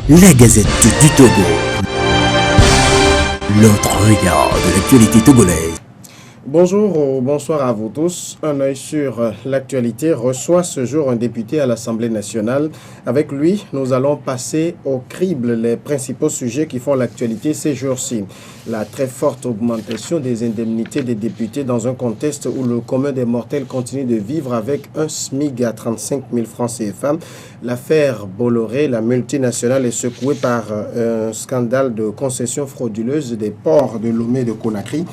La Gazette du Togo. L'autre regard de l'actualité togolaise. Bonjour ou bonsoir à vous tous. Un œil sur l'actualité reçoit ce jour un député à l'Assemblée nationale. Avec lui, nous allons passer au crible les principaux sujets qui font l'actualité ces jours-ci. La très forte augmentation des indemnités des députés dans un contexte où le commun des mortels continue de vivre avec un SMIC à 35 000 francs CFA. L'affaire Bolloré, la multinationale, est secouée par un scandale de concession frauduleuse des ports de Lomé et de Conakry.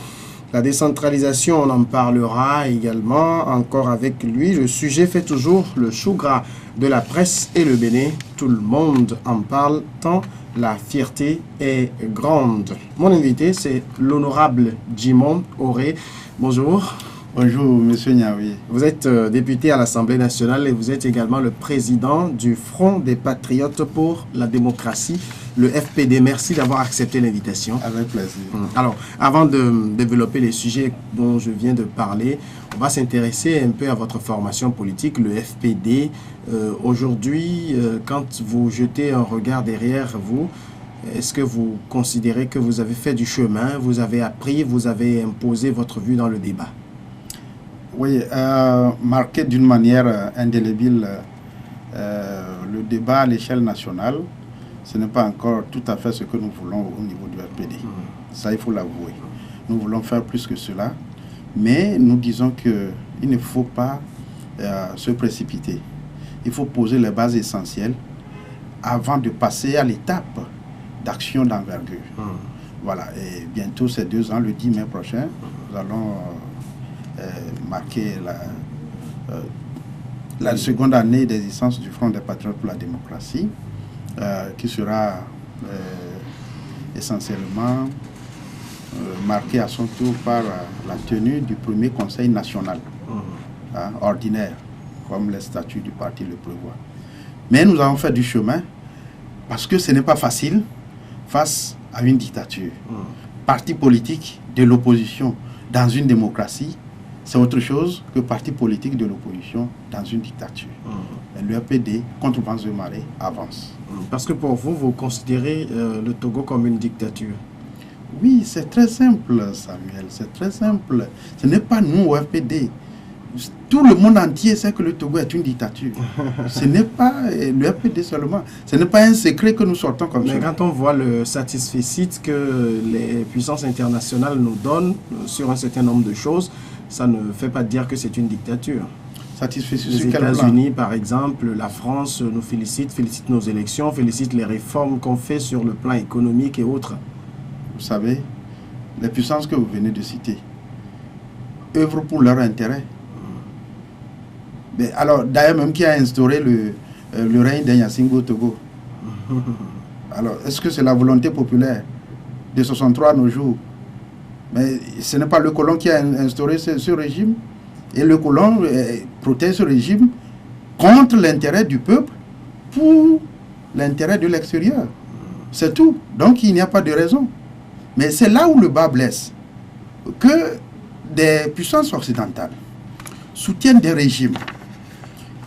La décentralisation, on en parlera également encore avec lui. Le sujet fait toujours le chou gras de la presse et le Bénin. Tout le monde en parle tant la fierté est grande. Mon invité, c'est l'honorable Jimon Oré. Bonjour. Bonjour, monsieur Niaoui. Vous êtes député à l'Assemblée nationale et vous êtes également le président du Front des Patriotes pour la démocratie, le FPD. Merci d'avoir accepté l'invitation. Avec plaisir. Alors, avant de développer les sujets dont je viens de parler, on va s'intéresser un peu à votre formation politique, le FPD. Aujourd'hui, quand vous jetez un regard derrière vous, est-ce que vous considérez que vous avez fait du chemin, vous avez appris, vous avez imposé votre vue dans le débat? Oui, marqué d'une manière indélébile le débat à l'échelle nationale, ce n'est pas encore tout à fait ce que nous voulons au niveau du FPD. Ça, il faut l'avouer. Nous voulons faire plus que cela, mais nous disons qu'il ne faut pas se précipiter. Il faut poser les bases essentielles avant de passer à l'étape d'action d'envergure. Voilà, et bientôt, c'est 2 ans, le 10 mai prochain, nous allons marquer la seconde année d'existence du Front des Patriotes pour la démocratie, qui sera essentiellement marqué à son tour par la tenue du premier conseil national ordinaire, comme les statuts du parti le prévoient. Mais nous avons fait du chemin parce que ce n'est pas facile face à une dictature. Parti politique de l'opposition dans une démocratie, c'est autre chose que parti politique de l'opposition dans une dictature. Le FPD, contre vents de marée, avance. Parce que pour vous, vous considérez le Togo comme une dictature? Oui, c'est très simple, Samuel, c'est très simple. Ce n'est pas nous au FPD. Tout le monde entier sait que le Togo est une dictature. Ce n'est pas le FPD seulement. Ce n'est pas un secret que nous sortons comme ça. Mais quand on voit le satisfecit que les puissances internationales nous donnent sur un certain nombre de choses, ça ne fait pas dire que c'est une dictature. Satisfecit les sur quel plan? États-Unis, par exemple, la France nous félicite nos élections, félicite les réformes qu'on fait sur le plan économique et autres. Vous savez, les puissances que vous venez de citer œuvrent pour leur intérêt. Mais alors, d'ailleurs, même qui a instauré le règne d'Enyasingo au Togo. Alors, est-ce que c'est la volonté populaire de 63 à nos jours? Mais ce n'est pas le colon qui a instauré ce régime. Et le colon protège ce régime contre l'intérêt du peuple pour l'intérêt de l'extérieur. C'est tout. Donc, il n'y a pas de raison. Mais c'est là où le bas blesse. Que des puissances occidentales soutiennent des régimes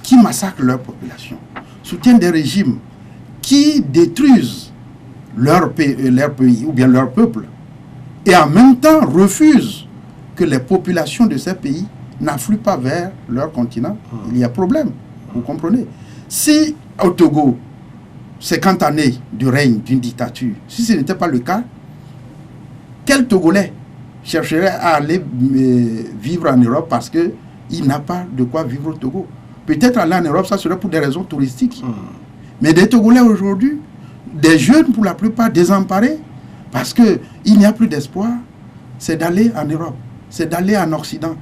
qui massacrent leur population, soutiennent des régimes qui détruisent leur pays ou bien leur peuple, et en même temps refusent que les populations de ces pays n'affluent pas vers leur continent. Il y a problème, vous comprenez? Si au Togo, 50 années du règne d'une dictature, si ce n'était pas le cas, quel Togolais chercherait à aller vivre en Europe parce qu'il n'a pas de quoi vivre au Togo? Peut-être aller en Europe, ça serait pour des raisons touristiques. Mais des Togolais aujourd'hui, des jeunes pour la plupart désemparés, parce qu'il n'y a plus d'espoir, c'est d'aller en Europe, c'est d'aller en Occident.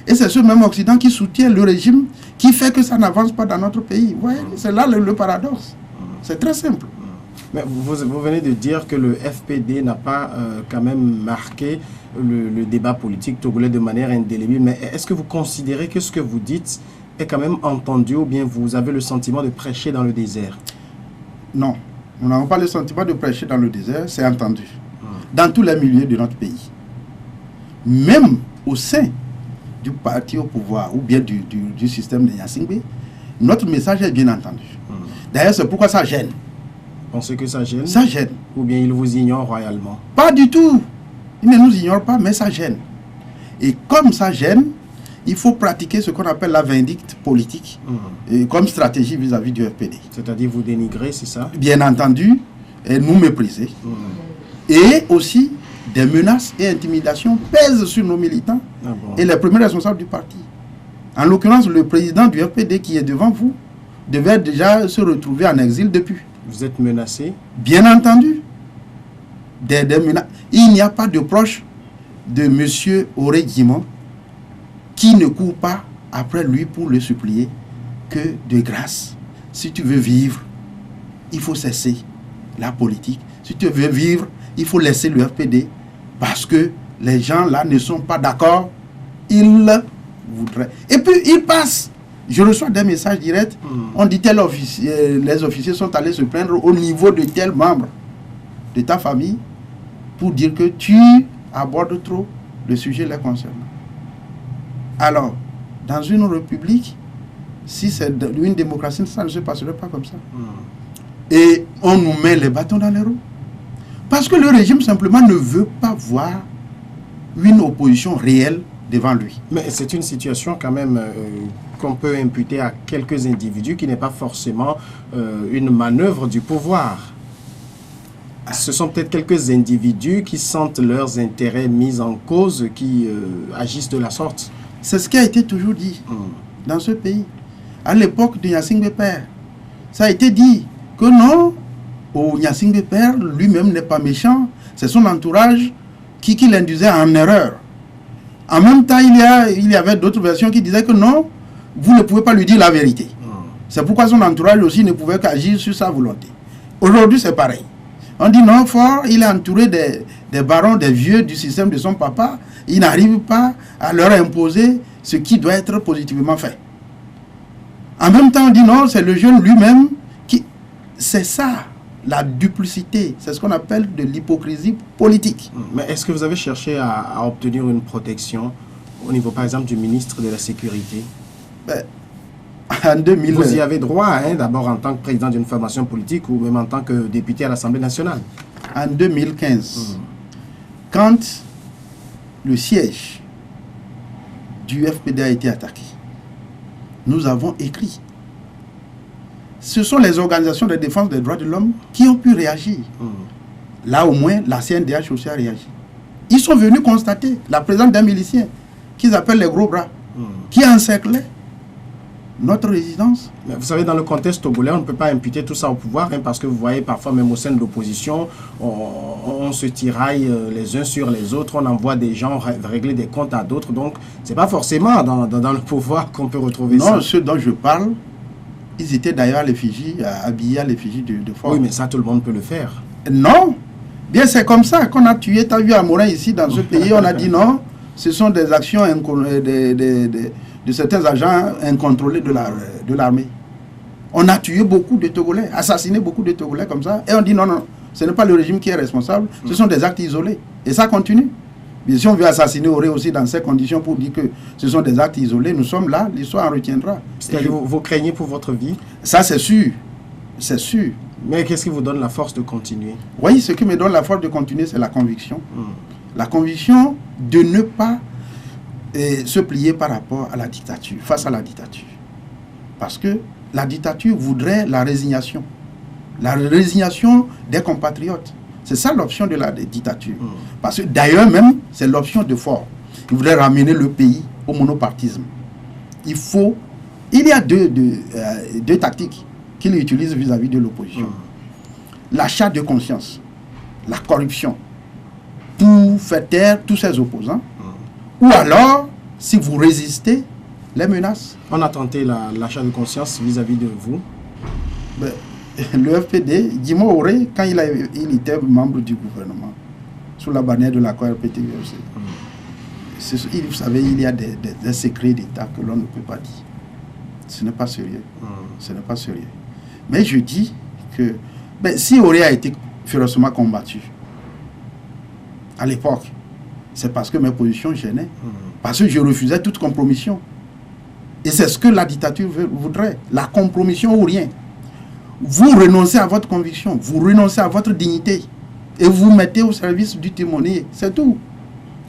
Et c'est ce même Occident qui soutient le régime qui fait que ça n'avance pas dans notre pays. Vous voyez, c'est là le paradoxe. C'est très simple. Mais vous venez de dire que le FPD n'a pas quand même marqué le débat politique togolais de manière indélébile. Mais est-ce que vous considérez que ce que vous dites est quand même entendu ou bien vous avez le sentiment de prêcher dans le désert? Non, nous n'avons pas le sentiment de prêcher dans le désert, c'est entendu. Dans tous les milieux de notre pays. Même au sein du parti au pouvoir ou bien du système de Nyasingbe, notre message est bien entendu. D'ailleurs, c'est pourquoi ça gêne pensez que ça gêne? Ça gêne. Ou bien il vous ignore royalement? Pas du tout. Il ne nous ignore pas, mais ça gêne. Et comme ça gêne, il faut pratiquer ce qu'on appelle la vindicte politique, et comme stratégie vis-à-vis du FPD. C'est-à-dire vous dénigrer, c'est ça? Bien entendu, et nous mépriser. Et aussi, des menaces et intimidations pèsent sur nos militants et les premiers responsables du parti. En l'occurrence, le président du FPD qui est devant vous devait déjà se retrouver en exil depuis. Vous êtes menacé? Bien entendu. Des menaces. Il n'y a pas de proche de M. Auré Guimond qui ne court pas après lui pour le supplier que de grâce, si tu veux vivre, il faut cesser la politique. Si tu veux vivre, il faut laisser le FPD parce que les gens là ne sont pas d'accord. Ils voudraient. Et puis ils passent. Je reçois des messages directs. On dit tel officier, les officiers sont allés se plaindre au niveau de tel membre de ta famille pour dire que tu abordes trop le sujet les concernant. Alors, dans une république, si c'est une démocratie, ça ne se passerait pas comme ça. Et on nous met les bâtons dans les roues. Parce que le régime simplement ne veut pas voir une opposition réelle devant lui. Mais c'est une situation quand même qu'on peut imputer à quelques individus qui n'est pas forcément une manœuvre du pouvoir. Ce sont peut-être quelques individus qui sentent leurs intérêts mis en cause, qui agissent de la sorte. C'est ce qui a été toujours dit dans ce pays. À l'époque de Gnassingbé Père, ça a été dit que non, Gnassingbé Père lui-même n'est pas méchant, c'est son entourage qui l'induisait en erreur. En même temps, il y avait d'autres versions qui disaient que non, vous ne pouvez pas lui dire la vérité. C'est pourquoi son entourage aussi ne pouvait qu'agir sur sa volonté. Aujourd'hui, c'est pareil. On dit non, Fort, il est entouré des barons, des vieux du système de son papa. Il n'arrive pas à leur imposer ce qui doit être positivement fait. En même temps, on dit non, c'est le jeune lui-même qui... C'est ça, la duplicité. C'est ce qu'on appelle de l'hypocrisie politique. Mais est-ce que vous avez cherché à obtenir une protection au niveau, par exemple, du ministre de la Sécurité? En 2000... Vous y avez droit, hein, d'abord en tant que président d'une formation politique ou même en tant que député à l'Assemblée nationale. En 2015, quand le siège du FPD a été attaqué, nous avons écrit. Ce sont les organisations de défense des droits de l'homme qui ont pu réagir. Là, au moins, la CNDH aussi a réagi. Ils sont venus constater la présence d'un milicien qu'ils appellent les gros bras, qui encerclait notre résidence. Mais vous savez, dans le contexte togolais, on ne peut pas imputer tout ça au pouvoir, hein, parce que vous voyez, parfois même au sein de l'opposition, on se tiraille les uns sur les autres, on envoie des gens régler des comptes à d'autres, donc c'est pas forcément dans le pouvoir qu'on peut retrouver ça. Non, ceux dont je parle, ils étaient d'ailleurs à l'effigie, habillés à l'effigie de Fort. Oui, mais ça, tout le monde peut le faire. Non, bien c'est comme ça qu'on a tué, tu as vu à Morin ici, dans ce pays, on a dit non, ce sont des actions de certains agents incontrôlés de l'armée. On a tué beaucoup de Togolais, assassiné beaucoup de Togolais comme ça, et on dit non, non, ce n'est pas le régime qui est responsable, ce sont des actes isolés. Et ça continue. Mais si on veut assassiner Auré aussi dans ces conditions pour dire que ce sont des actes isolés, nous sommes là, l'histoire en retiendra. C'est-à-dire vous craignez pour votre vie? Ça c'est sûr, c'est sûr. Mais qu'est-ce qui vous donne la force de continuer? Oui, ce qui me donne la force de continuer, c'est la conviction. La conviction de ne pas se plier par rapport à la dictature, face à la dictature. Parce que la dictature voudrait la résignation des compatriotes. C'est ça l'option de la dictature. Parce que d'ailleurs même, c'est l'option de Fort. Il voudrait ramener le pays au monopartisme. Il y a deux tactiques qu'il utilise vis-à-vis de l'opposition. L'achat de conscience, la corruption, pour faire taire tous ses opposants. Ou alors, si vous résistez, les menaces. On a tenté l'achat de conscience vis-à-vis de vous. Le FPD, Guimond Auré, quand il était membre du gouvernement, sous la bannière de la CORPTV, vous savez, il y a des secrets d'État que l'on ne peut pas dire. Ce n'est pas sérieux. Ce n'est pas sérieux. Mais je dis que si Auré a été férocement combattu à l'époque, c'est parce que mes positions gênaient. Parce que je refusais toute compromission. Et c'est ce que la dictature voudrait. La compromission ou rien. vous renoncez à votre conviction, vous renoncez à votre dignité et vous vous mettez au service du timonier, c'est tout.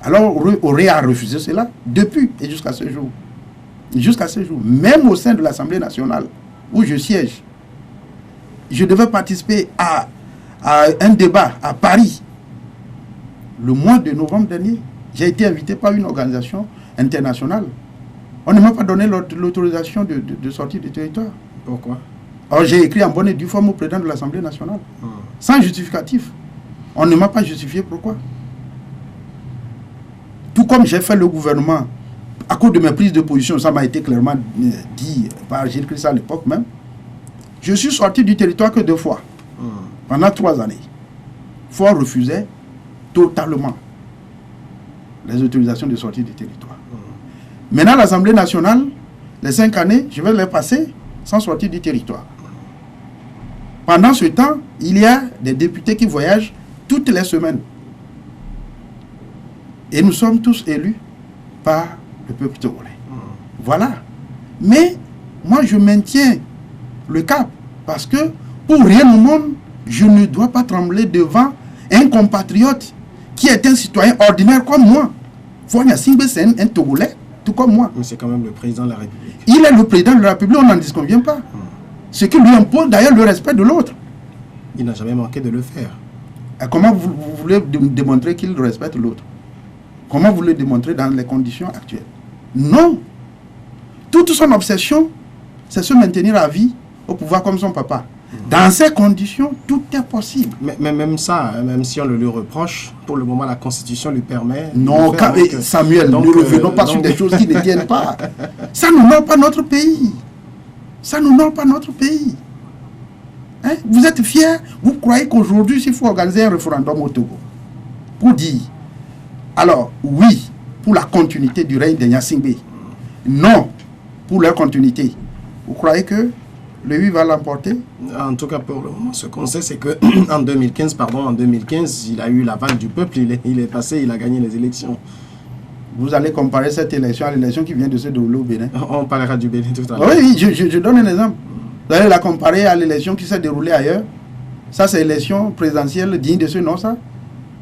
Alors, Auré a refusé cela depuis et jusqu'à ce jour. Jusqu'à ce jour, même au sein de l'Assemblée nationale où je siège, je devais participer à un débat à Paris le mois de novembre dernier. J'ai été invité par une organisation internationale. On ne m'a pas donné l'autorisation de sortir du territoire. Pourquoi? Alors j'ai écrit en bonne et due forme au président de l'Assemblée nationale, sans justificatif. On ne m'a pas justifié pourquoi. Tout comme j'ai fait le gouvernement, à cause de mes prises de position, ça m'a été clairement dit par Gilles Christ à l'époque même, je suis sorti du territoire que 2 fois, pendant 3 années. Fort refusait totalement les autorisations de sortie du territoire. Maintenant, l'Assemblée nationale, les 5 années, je vais les passer sans sortir du territoire. Pendant ce temps, il y a des députés qui voyagent toutes les semaines. Et nous sommes tous élus par le peuple togolais. Voilà. Mais moi, je maintiens le cap parce que pour rien au monde, je ne dois pas trembler devant un compatriote qui est un citoyen ordinaire comme moi. Fonia Singbe, c'est un Togolais, tout comme moi. Mais c'est quand même le président de la République. Il est le président de la République, on n'en disconvient pas. Ce qui lui impose d'ailleurs le respect de l'autre. Il n'a jamais manqué de le faire. Et comment vous voulez démontrer qu'il respecte l'autre? Comment vous le démontrez dans les conditions actuelles? Non. Toute son obsession, c'est se maintenir à vie au pouvoir comme son papa. Dans ces conditions, tout est possible. Mais même ça, même si on le lui reproche, pour le moment, la Constitution lui permet... Non, Samuel, nous ne revenons pas sur des choses qui ne tiennent pas. Ça n'honore pas notre pays. Ça n'honore pas notre pays. Hein? Vous êtes fiers? Vous croyez qu'aujourd'hui, s'il faut organiser un référendum au Togo, pour dire, alors, oui, pour la continuité du règne de Gnassingbé, non, pour leur continuité, vous croyez que le oui va l'emporter? En tout cas, pour le moment, ce qu'on sait, c'est que en 2015, il a eu l'aval du peuple, il est passé, il a gagné les élections. Vous allez comparer cette élection à l'élection qui vient de se dérouler au Bénin? On parlera du Bénin tout à l'heure. Oui, je donne un exemple. Vous allez la comparer à l'élection qui s'est déroulée ailleurs. Ça, c'est l'élection présidentielle digne de ce nom, ça.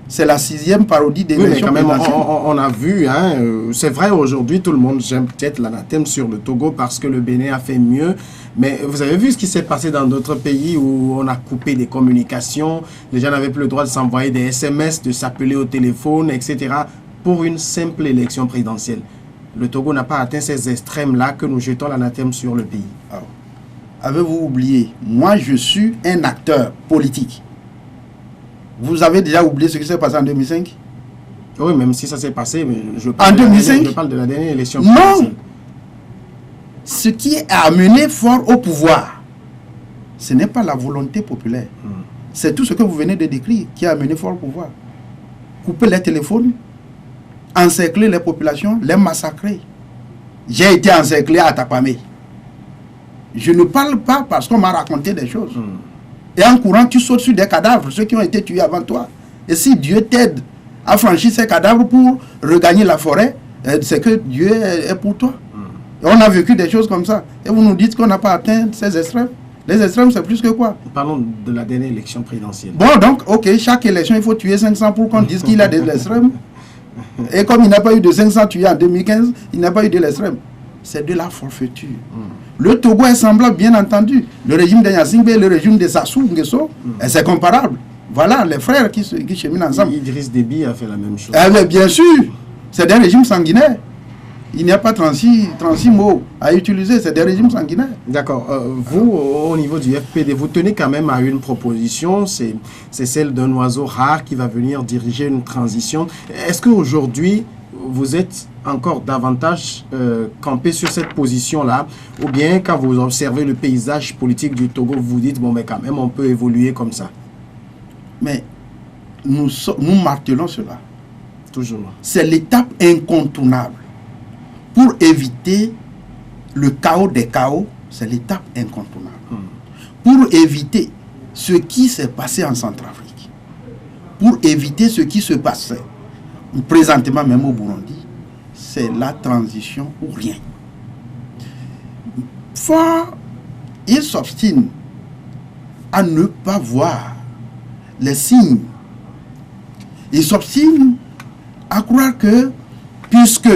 C'est la 6e parodie d'élection présidentielle. On a vu, hein, c'est vrai, aujourd'hui, tout le monde j'aime peut-être l'anathème sur le Togo parce que le Bénin a fait mieux. Mais vous avez vu ce qui s'est passé dans d'autres pays où on a coupé des communications, les gens n'avaient plus le droit de s'envoyer des SMS, de s'appeler au téléphone, etc. pour une simple élection présidentielle. Le Togo n'a pas atteint ces extrêmes-là que nous jetons l'anathème sur le pays. Alors, avez-vous oublié? Moi, je suis un acteur politique. Vous avez déjà oublié ce qui s'est passé en 2005? Oui, même si ça s'est passé, mais je parle de la dernière élection présidentielle. Non! Ce qui a amené Fort au pouvoir, ce n'est pas la volonté populaire. C'est tout ce que vous venez de décrire qui a amené Fort au pouvoir. Couper les téléphones, encercler les populations, les massacrer. J'ai été encerclé à Tapamé. Je ne parle pas parce qu'on m'a raconté des choses. Et en courant, tu sautes sur des cadavres, ceux qui ont été tués avant toi. Et si Dieu t'aide à franchir ces cadavres pour regagner la forêt, c'est que Dieu est pour toi. Et on a vécu des choses comme ça. Et vous nous dites qu'on n'a pas atteint ces extrêmes. Les extrêmes, c'est plus que quoi? Parlons de la dernière élection présidentielle. Bon, donc, ok, chaque élection, il faut tuer 500 pour qu'on dise qu'il a des extrêmes. Et comme il n'a pas eu de 500 tués en 2015, il n'a pas eu de l'extrême. C'est de la forfaiture. Le Togo est semblable, bien entendu. Le régime de Gnassingbé et le régime de Sassou Nguesso, c'est comparable. Voilà, les frères qui cheminent ensemble. Idriss Déby a fait la même chose. Mais bien sûr, c'est des régimes sanguinaires. Il n'y a pas 36 mots à utiliser, c'est des régimes sanguinaires. D'accord. Vous, au niveau du FPD, vous tenez quand même à une proposition, c'est celle d'un oiseau rare qui va venir diriger une transition. Est-ce qu'aujourd'hui, vous êtes encore davantage campé sur cette position-là, ou bien quand vous observez le paysage politique du Togo, vous vous dites, bon, mais quand même, on peut évoluer comme ça? Mais nous martelons cela. Toujours. C'est l'étape incontournable. Pour éviter le chaos des chaos, c'est l'étape incontournable. Pour éviter ce qui s'est passé en Centrafrique, pour éviter ce qui se passait présentement même au Burundi, c'est la transition ou rien. Fort, il s'obstine à ne pas voir les signes. Il s'obstine à croire que, puisque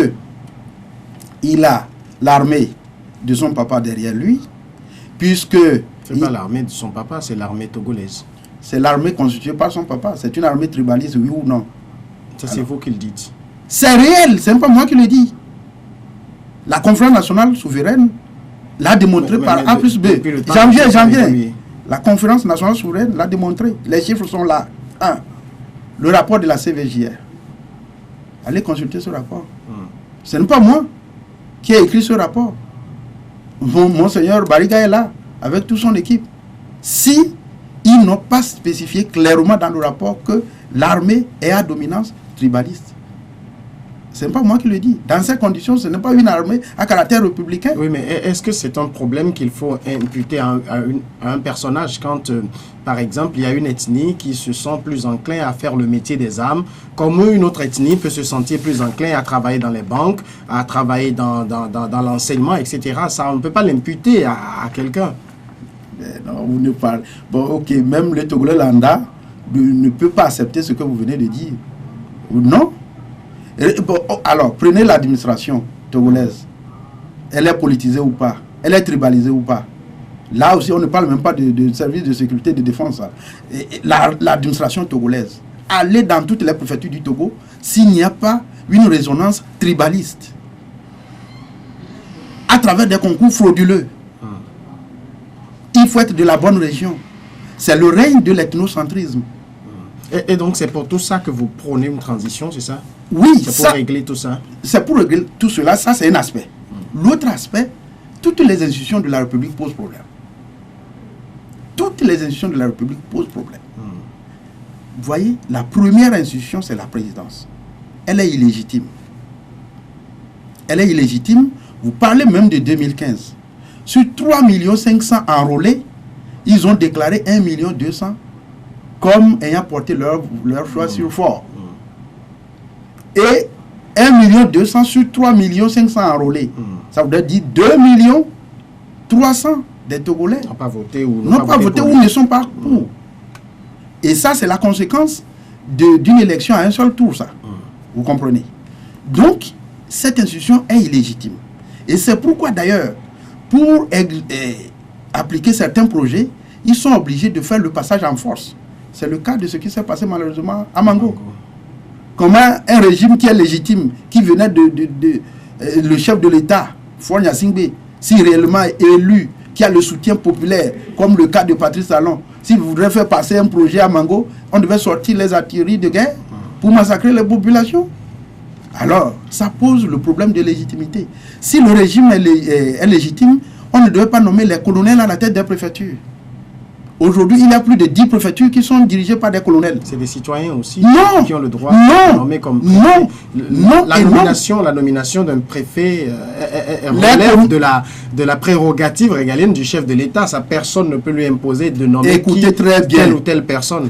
il a l'armée de son papa derrière lui, puisque... C'est pas l'armée de son papa, c'est l'armée togolaise. C'est l'armée constituée par son papa. C'est une armée tribaliste, oui ou non? Ça, c'est vous qui le dites. C'est réel, c'est pas moi qui le dis. La conférence nationale souveraine l'a démontré par A plus B. Janvier. La conférence nationale souveraine l'a démontré. Les chiffres sont là. 1. Le rapport de la CVJR. Allez consulter ce rapport. Ce n'est pas moi qui ai écrit ce rapport. Monseigneur Bariga est là, avec toute son équipe. Si ils n'ont pas spécifié clairement dans le rapport que l'armée est à dominance tribaliste. Ce n'est pas moi qui le dis. Dans ces conditions, ce n'est pas une armée à caractère républicain. Oui, mais est-ce que c'est un problème qu'il faut imputer à un personnage quand, par exemple, il y a une ethnie qui se sent plus enclin à faire le métier des armes, comme une autre ethnie peut se sentir plus enclin à travailler dans les banques, à travailler dans l'enseignement, etc. Ça, on ne peut pas l'imputer à quelqu'un. Non, vous ne parlez... Bon, ok, même le Togolais lambda ne peut pas accepter ce que vous venez de dire. Non. Bon, alors, prenez l'administration togolaise. Elle est politisée ou pas? Elle est tribalisée ou pas? Là aussi, on ne parle même pas de services de sécurité et de défense. L'administration togolaise. Allez dans toutes les préfectures du Togo s'il n'y a pas une résonance tribaliste. À travers des concours frauduleux. Il faut être de la bonne région. C'est le règne de l'ethnocentrisme. Et donc, c'est pour tout ça que vous prônez une transition, c'est ça? Oui, c'est pour régler tout ça. C'est pour régler tout cela, ça c'est un aspect. L'autre aspect, toutes les institutions de la République posent problème. Toutes les institutions de la République posent problème. Vous voyez, la première institution, c'est la présidence. Elle est illégitime. Elle est illégitime. Vous parlez même de 2015. Sur 3 500 000 enrôlés, ils ont déclaré 1 200 000 comme ayant porté leur choix sur fort. Et 1 200 000 sur 3 500 000 enrôlés. Ça voudrait dire 2 300 000 des Togolais n'ont pas voté ou ne sont pas pour. Et ça, c'est la conséquence d'une élection à un seul tour, ça. Vous comprenez? Donc, cette institution est illégitime. Et c'est pourquoi, d'ailleurs, pour appliquer certains projets, ils sont obligés de faire le passage en force. C'est le cas de ce qui s'est passé malheureusement à Mango. Comment un régime qui est légitime, qui venait le chef de l'État, Faure Gnassingbé, si réellement élu, qui a le soutien populaire, comme le cas de Patrice Talon, s'il voudrait faire passer un projet à Mango, on devait sortir les artilleries de guerre pour massacrer les populations. Alors, ça pose le problème de légitimité. Si le régime est légitime, on ne devait pas nommer les colonels à la tête des préfectures. Aujourd'hui, il y a plus de 10 préfectures qui sont dirigées par des colonels. C'est des citoyens aussi qui ont le droit de nommer comme préfet. La nomination d'un préfet relève de la prérogative régalienne du chef de l'État. Ça, personne ne peut lui imposer de nommer telle ou telle personne.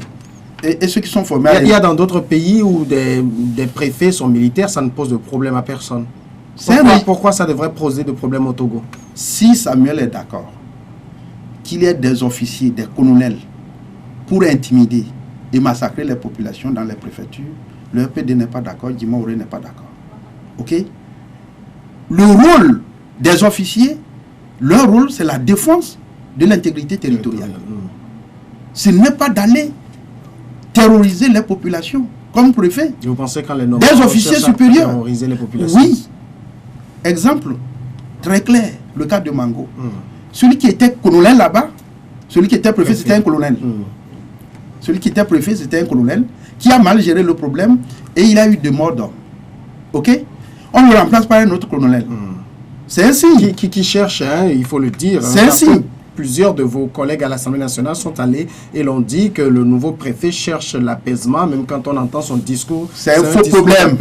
Et ceux qui sont formés... Il y a dans d'autres pays où des préfets sont militaires, ça ne pose de problème à personne. Pourquoi ça devrait poser de problème au Togo? Si Samuel est d'accord qu'il y ait des officiers, des colonels, pour intimider et massacrer les populations dans les préfectures, le RPD n'est pas d'accord, Djima Ouré n'est pas d'accord. Ok? Le rôle des officiers, leur rôle, c'est la défense de l'intégrité territoriale. Ce n'est pas d'aller terroriser les populations comme préfet. Et vous pensez quand les des officiers supérieurs terroriser les populations? Oui. Exemple très clair, le cas de Mango. Celui qui était colonel là-bas, celui qui était préfet, c'était un colonel. Celui qui était préfet, c'était un colonel qui a mal géré le problème et il a eu de morts d'hommes. Ok? On le remplace par un autre colonel. C'est ainsi. Qui cherche, hein, il faut le dire. C'est ainsi. Plusieurs de vos collègues à l'Assemblée nationale sont allés et l'ont dit que le nouveau préfet cherche l'apaisement, même quand on entend son discours. C'est un faux problème.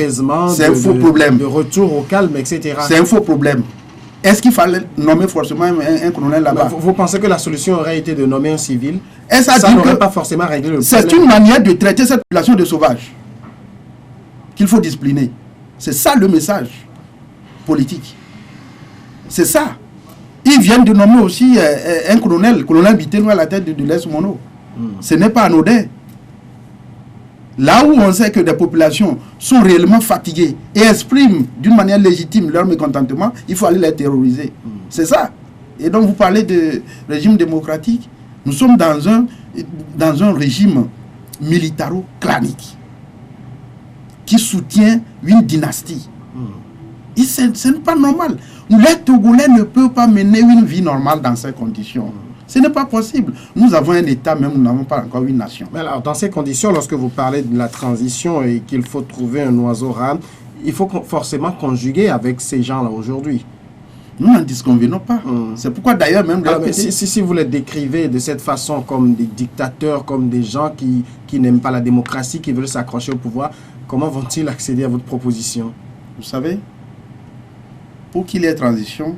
C'est un faux problème. De retour au calme, etc. C'est un faux problème. Est-ce qu'il fallait nommer forcément un colonel là-bas? Vous pensez que la solution aurait été de nommer un civil? Ça n'aurait pas forcément réglé le problème. C'est une manière de traiter cette population de sauvages qu'il faut discipliner. C'est ça le message politique. C'est ça. Ils viennent de nommer aussi un colonel Bitelo à la tête de l'Est Mono. Ce n'est pas anodin. Là où on sait que des populations sont réellement fatiguées et expriment d'une manière légitime leur mécontentement, il faut aller les terroriser. C'est ça. Et donc vous parlez de régime démocratique. Nous sommes dans un régime militaro-clanique qui soutient une dynastie. Et ce n'est pas normal. Les Togolais ne peuvent pas mener une vie normale dans ces conditions. Ce n'est pas possible. Nous avons un État, même nous n'avons pas encore une nation. Mais alors, dans ces conditions, lorsque vous parlez de la transition et qu'il faut trouver un oiseau rare, il faut forcément conjuguer avec ces gens-là aujourd'hui. Nous n'en disconvenons pas. C'est pourquoi d'ailleurs même... Si vous les décrivez de cette façon comme des dictateurs, comme des gens qui n'aiment pas la démocratie, qui veulent s'accrocher au pouvoir, comment vont-ils accéder à votre proposition? Vous savez, pour qu'il y ait transition,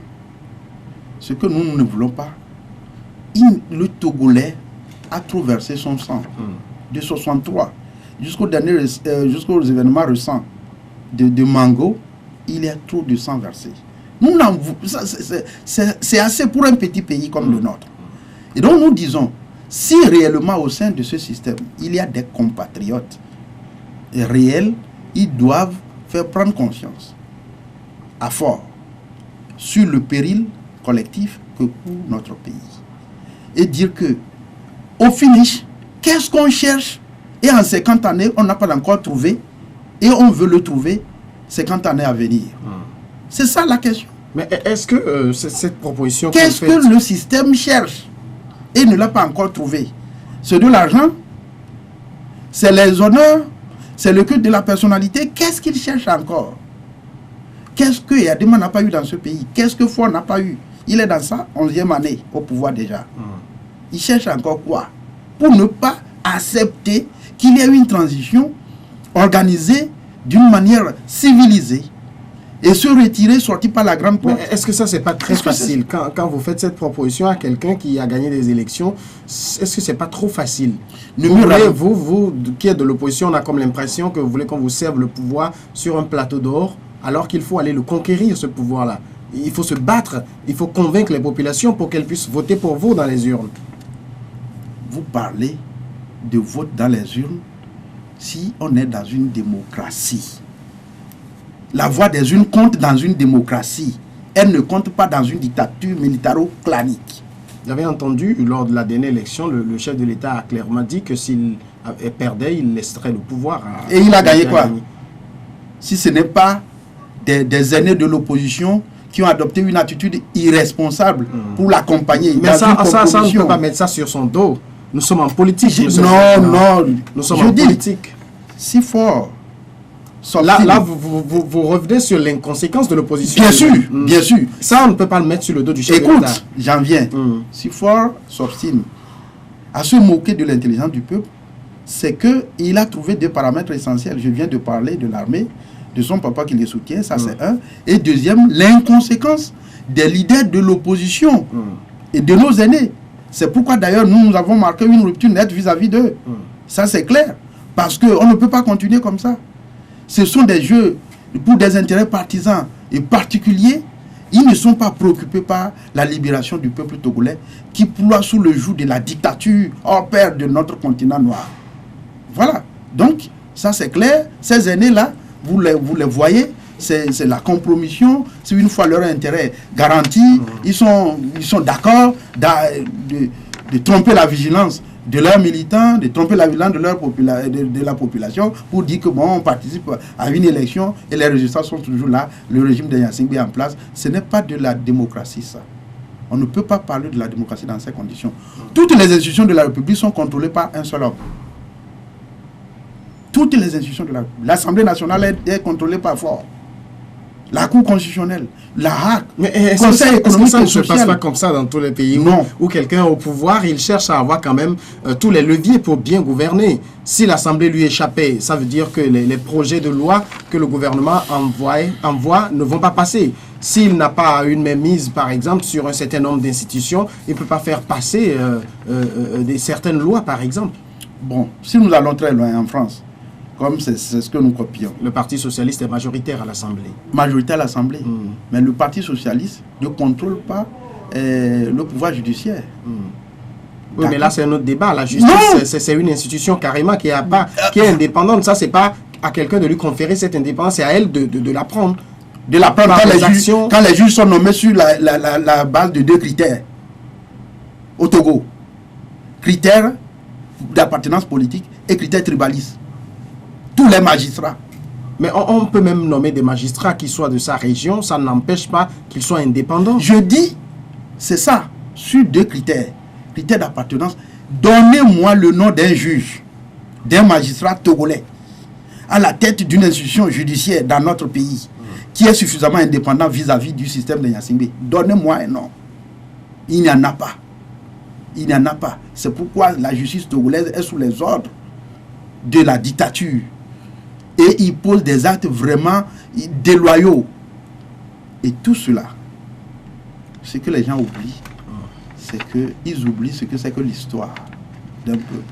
ce que nous ne voulons pas, le Togolais a trop versé son sang. De 63 jusqu'aux événements récents de Mango, il y a trop de sang versé. C'est assez pour un petit pays comme le nôtre. Et donc nous disons, si réellement au sein de ce système, il y a des compatriotes réels, ils doivent faire prendre conscience à fort sur le péril collectif que court notre pays. Et dire que, au finish, qu'est-ce qu'on cherche? Et en 50 années, on n'a pas encore trouvé, et on veut le trouver 50 années à venir. C'est ça la question. Mais est-ce que cette proposition... Qu'est-ce que le système cherche et ne l'a pas encore trouvé? C'est de l'argent? C'est les honneurs? C'est le culte de la personnalité? Qu'est-ce qu'il cherche encore? Qu'est-ce que Yadema n'a pas eu dans ce pays? Qu'est-ce que Faure n'a pas eu? Il est dans sa 11e année au pouvoir déjà. Il cherche encore quoi? Pour ne pas accepter qu'il y ait une transition organisée d'une manière civilisée et se retirer, sortir par la grande porte. Est-ce que ça, c'est pas très facile quand vous faites cette proposition à quelqu'un qui a gagné des élections? Est-ce que c'est pas trop facile? Vous qui êtes de l'opposition, on a comme l'impression que vous voulez qu'on vous serve le pouvoir sur un plateau d'or, alors qu'il faut aller le conquérir, ce pouvoir-là. Il faut se battre, il faut convaincre les populations pour qu'elles puissent voter pour vous dans les urnes. Vous parlez de vote dans les urnes si on est dans une démocratie. La voix des urnes compte dans une démocratie. Elle ne compte pas dans une dictature militaro-clanique. J'avais entendu, lors de la dernière élection, le chef de l'État a clairement dit que s'il perdait, il laisserait le pouvoir. Et il a gagné quoi? Si ce n'est pas des aînés de l'opposition qui ont adopté une attitude irresponsable pour l'accompagner. Mais ça, on ne peut pas mettre ça sur son dos. Nous sommes en politique. Nous sommes en politique. Si fort. Là, vous revenez sur l'inconséquence de l'opposition. Bien sûr, bien sûr. Ça, on ne peut pas le mettre sur le dos du chef de l'État. Écoute, j'en viens. Si fort s'obstine à se moquer de l'intelligence du peuple, c'est qu'il a trouvé deux paramètres essentiels. Je viens de parler de l'armée, de son papa qui les soutient, ça c'est un. Et deuxième, l'inconséquence des leaders de l'opposition et de nos aînés. C'est pourquoi d'ailleurs nous avons marqué une rupture nette vis-à-vis d'eux. Ça c'est clair. Parce qu'on ne peut pas continuer comme ça. Ce sont des jeux pour des intérêts partisans et particuliers. Ils ne sont pas préoccupés par la libération du peuple togolais qui ploie sous le joug de la dictature hors pair de notre continent noir. Voilà. Donc, ça c'est clair. Ces aînés-là, vous les voyez, c'est la compromission. C'est une fois leur intérêt garanti, ils sont d'accord de tromper la vigilance de leurs militants, de tromper la vigilance de la population pour dire que bon, on participe à une élection et les résultats sont toujours là, le régime de Gnassingbé est en place. Ce n'est pas de la démocratie ça. On ne peut pas parler de la démocratie dans ces conditions. Toutes les institutions de la République sont contrôlées par un seul homme. Toutes les institutions de l'Assemblée nationale est contrôlée par Faure. La Cour constitutionnelle, la HAC, le Conseil économique et social. Ça ne se passe pas comme ça dans tous les pays où quelqu'un au pouvoir, il cherche à avoir quand même tous les leviers pour bien gouverner. Si l'Assemblée lui échappait, ça veut dire que les projets de loi que le gouvernement envoie ne vont pas passer. S'il n'a pas une mainmise, par exemple, sur un certain nombre d'institutions, il ne peut pas faire passer certaines lois, par exemple. Bon, si nous allons très loin en France, comme c'est ce que nous copions. Le Parti socialiste est majoritaire à l'Assemblée. Majoritaire à l'Assemblée. Mais le Parti socialiste ne contrôle pas le pouvoir judiciaire. Oui, mais là, c'est un autre débat. La justice, c'est une institution carrément qui est indépendante. Ça, c'est pas à quelqu'un de lui conférer cette indépendance, c'est à elle de la prendre. De la prendre quand les juges sont nommés sur la base de 2 critères. Au Togo. Critères d'appartenance politique et critères tribalistes. Tous les magistrats. Mais on peut même nommer des magistrats qui soient de sa région, ça n'empêche pas qu'ils soient indépendants. Je dis, c'est ça, sur 2 critères. Critères d'appartenance. Donnez-moi le nom d'un juge, d'un magistrat togolais, à la tête d'une institution judiciaire dans notre pays, qui est suffisamment indépendant vis-à-vis du système de Gnassingbé. Donnez-moi un nom. Il n'y en a pas. Il n'y en a pas. C'est pourquoi la justice togolaise est sous les ordres de la dictature. Et il pose des actes vraiment déloyaux. Et tout cela, ce que les gens oublient, c'est qu'ils oublient ce que c'est que l'histoire d'un peuple.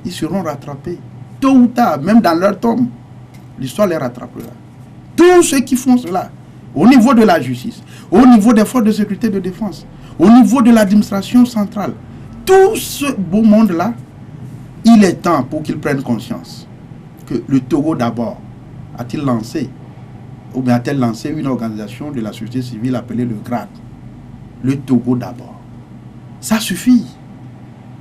Ils seront rattrapés. Tôt ou tard, même dans leur tombe, l'histoire les rattrapera. Tous ceux qui font cela, au niveau de la justice, au niveau des forces de sécurité et de défense, au niveau de l'administration centrale, tout ce beau monde-là, il est temps pour qu'ils prennent conscience que le Togo d'abord a-t-il lancé, ou bien a-t-elle lancé une organisation de la société civile appelée le GRAD. Le Togo d'abord. Ça suffit.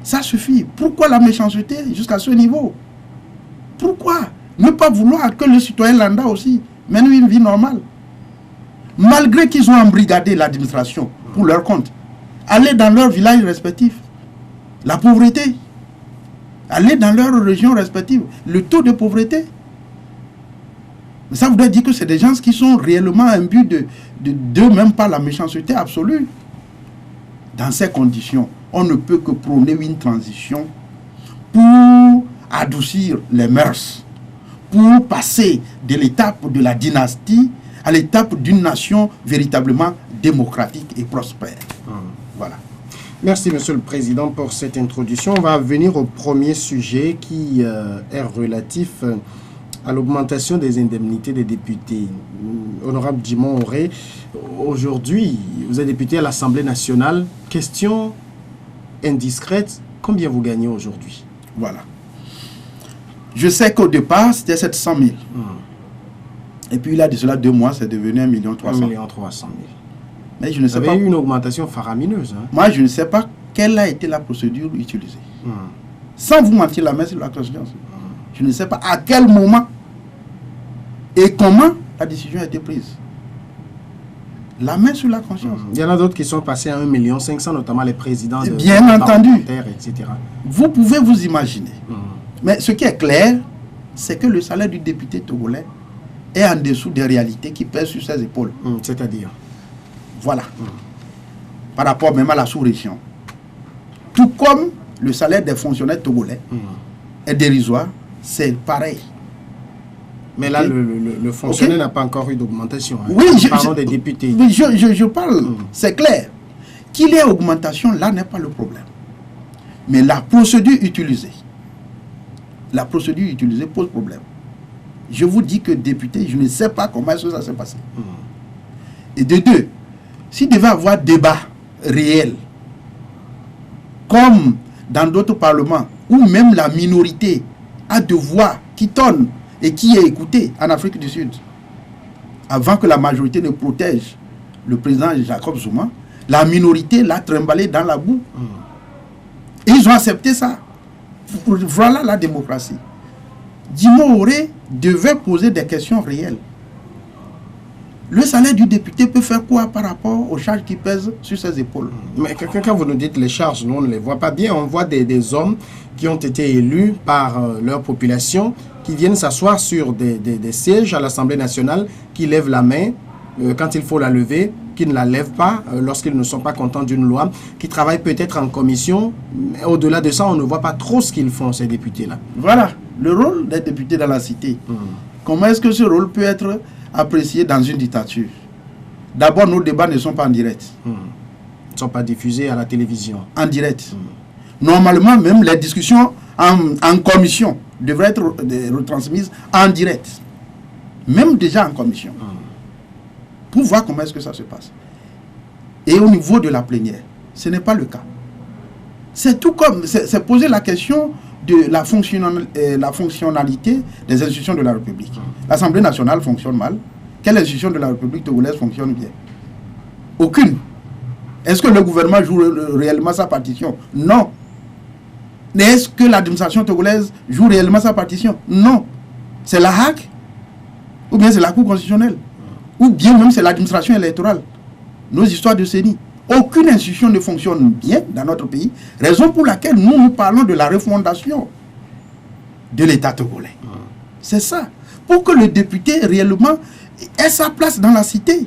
Ça suffit. Pourquoi la méchanceté jusqu'à ce niveau? Pourquoi ne pas vouloir que le citoyen lambda aussi mène une vie normale? Malgré qu'ils ont embrigadé l'administration pour leur compte, aller dans leurs villages respectifs, la pauvreté, aller dans leurs régions respectives, le taux de pauvreté. Mais ça voudrait dire que c'est des gens qui sont réellement imbus d'eux-mêmes par la méchanceté absolue. Dans ces conditions, on ne peut que prôner une transition pour adoucir les mœurs, pour passer de l'étape de la dynastie à l'étape d'une nation véritablement démocratique et prospère. Voilà. Merci, Monsieur le Président, pour cette introduction. On va venir au premier sujet qui est relatif à l'augmentation des indemnités des députés. Honorable Djimon Auré, aujourd'hui, vous êtes député à l'Assemblée nationale. Question indiscrète, combien vous gagnez aujourd'hui? Voilà. Je sais qu'au départ, c'était 700 000. Et puis là, de cela 2 mois, c'est devenu 1 300 000. 1 300 000. Mais je ne sais pas. Vous avez eu une augmentation faramineuse. Hein? Moi, je ne sais pas quelle a été la procédure utilisée. Sans vous mentir, la main sur la conscience. Je ne sais pas à quel moment et comment la décision a été prise. La main sur la conscience. Il y en a d'autres qui sont passés à 1 500 000, notamment les présidents de bien entendu, etc. Vous pouvez vous imaginer. Mais ce qui est clair, c'est que le salaire du député togolais est en dessous des réalités qui pèsent sur ses épaules. C'est-à-dire? Voilà. Par rapport même à la sous-région. Tout comme le salaire des fonctionnaires togolais est dérisoire, c'est pareil. Mais là, le fonctionnaire n'a pas encore eu d'augmentation. Hein. Oui, parlons des députés. Oui, je parle. C'est clair. Qu'il y ait augmentation, là n'est pas le problème. Mais la procédure utilisée pose problème. Je vous dis que député, je ne sais pas comment ça s'est passé. Et de deux, s'il devait avoir débat réel, comme dans d'autres parlements, où même la minorité a de voix qui tonne et qui est écoutée en Afrique du Sud, avant que la majorité ne protège le président Jacob Zuma, la minorité l'a trimballé dans la boue. Et ils ont accepté ça. Voilà la démocratie. Djimon Auré devait poser des questions réelles. Le salaire du député peut faire quoi par rapport aux charges qui pèsent sur ses épaules? Mais quand vous nous dites les charges, nous on ne les voit pas bien. On voit des hommes qui ont été élus par leur population, qui viennent s'asseoir sur des sièges à l'Assemblée nationale, qui lèvent la main quand il faut la lever, qui ne la lèvent pas lorsqu'ils ne sont pas contents d'une loi, qui travaillent peut-être en commission. Mais au-delà de ça, on ne voit pas trop ce qu'ils font, ces députés-là. Voilà, le rôle des députés dans la cité. Comment est-ce que ce rôle peut être apprécié dans une dictature? D'abord, nos débats ne sont pas en direct. Ils ne sont pas diffusés à la télévision. En direct. Normalement, même les discussions en commission devraient être retransmises en direct. Même déjà en commission. Pour voir comment est-ce que ça se passe. et au niveau de la plénière. Ce n'est pas le cas. C'est tout comme, c'est poser la question de la fonctionnalité des institutions de la République. L'Assemblée nationale fonctionne mal. Quelle institution de la République togolaise fonctionne bien? Aucune. Est-ce que le gouvernement joue réellement sa partition? Non. Mais est-ce que l'administration togolaise joue réellement sa partition? Non. C'est la HAC, ou bien c'est la Cour constitutionnelle, ou bien même c'est l'administration électorale. Nos histoires de CENI. Aucune institution ne fonctionne bien dans notre pays, raison pour laquelle nous parlons de la refondation de l'État togolais. C'est ça. Pour que le député réellement ait sa place dans la cité.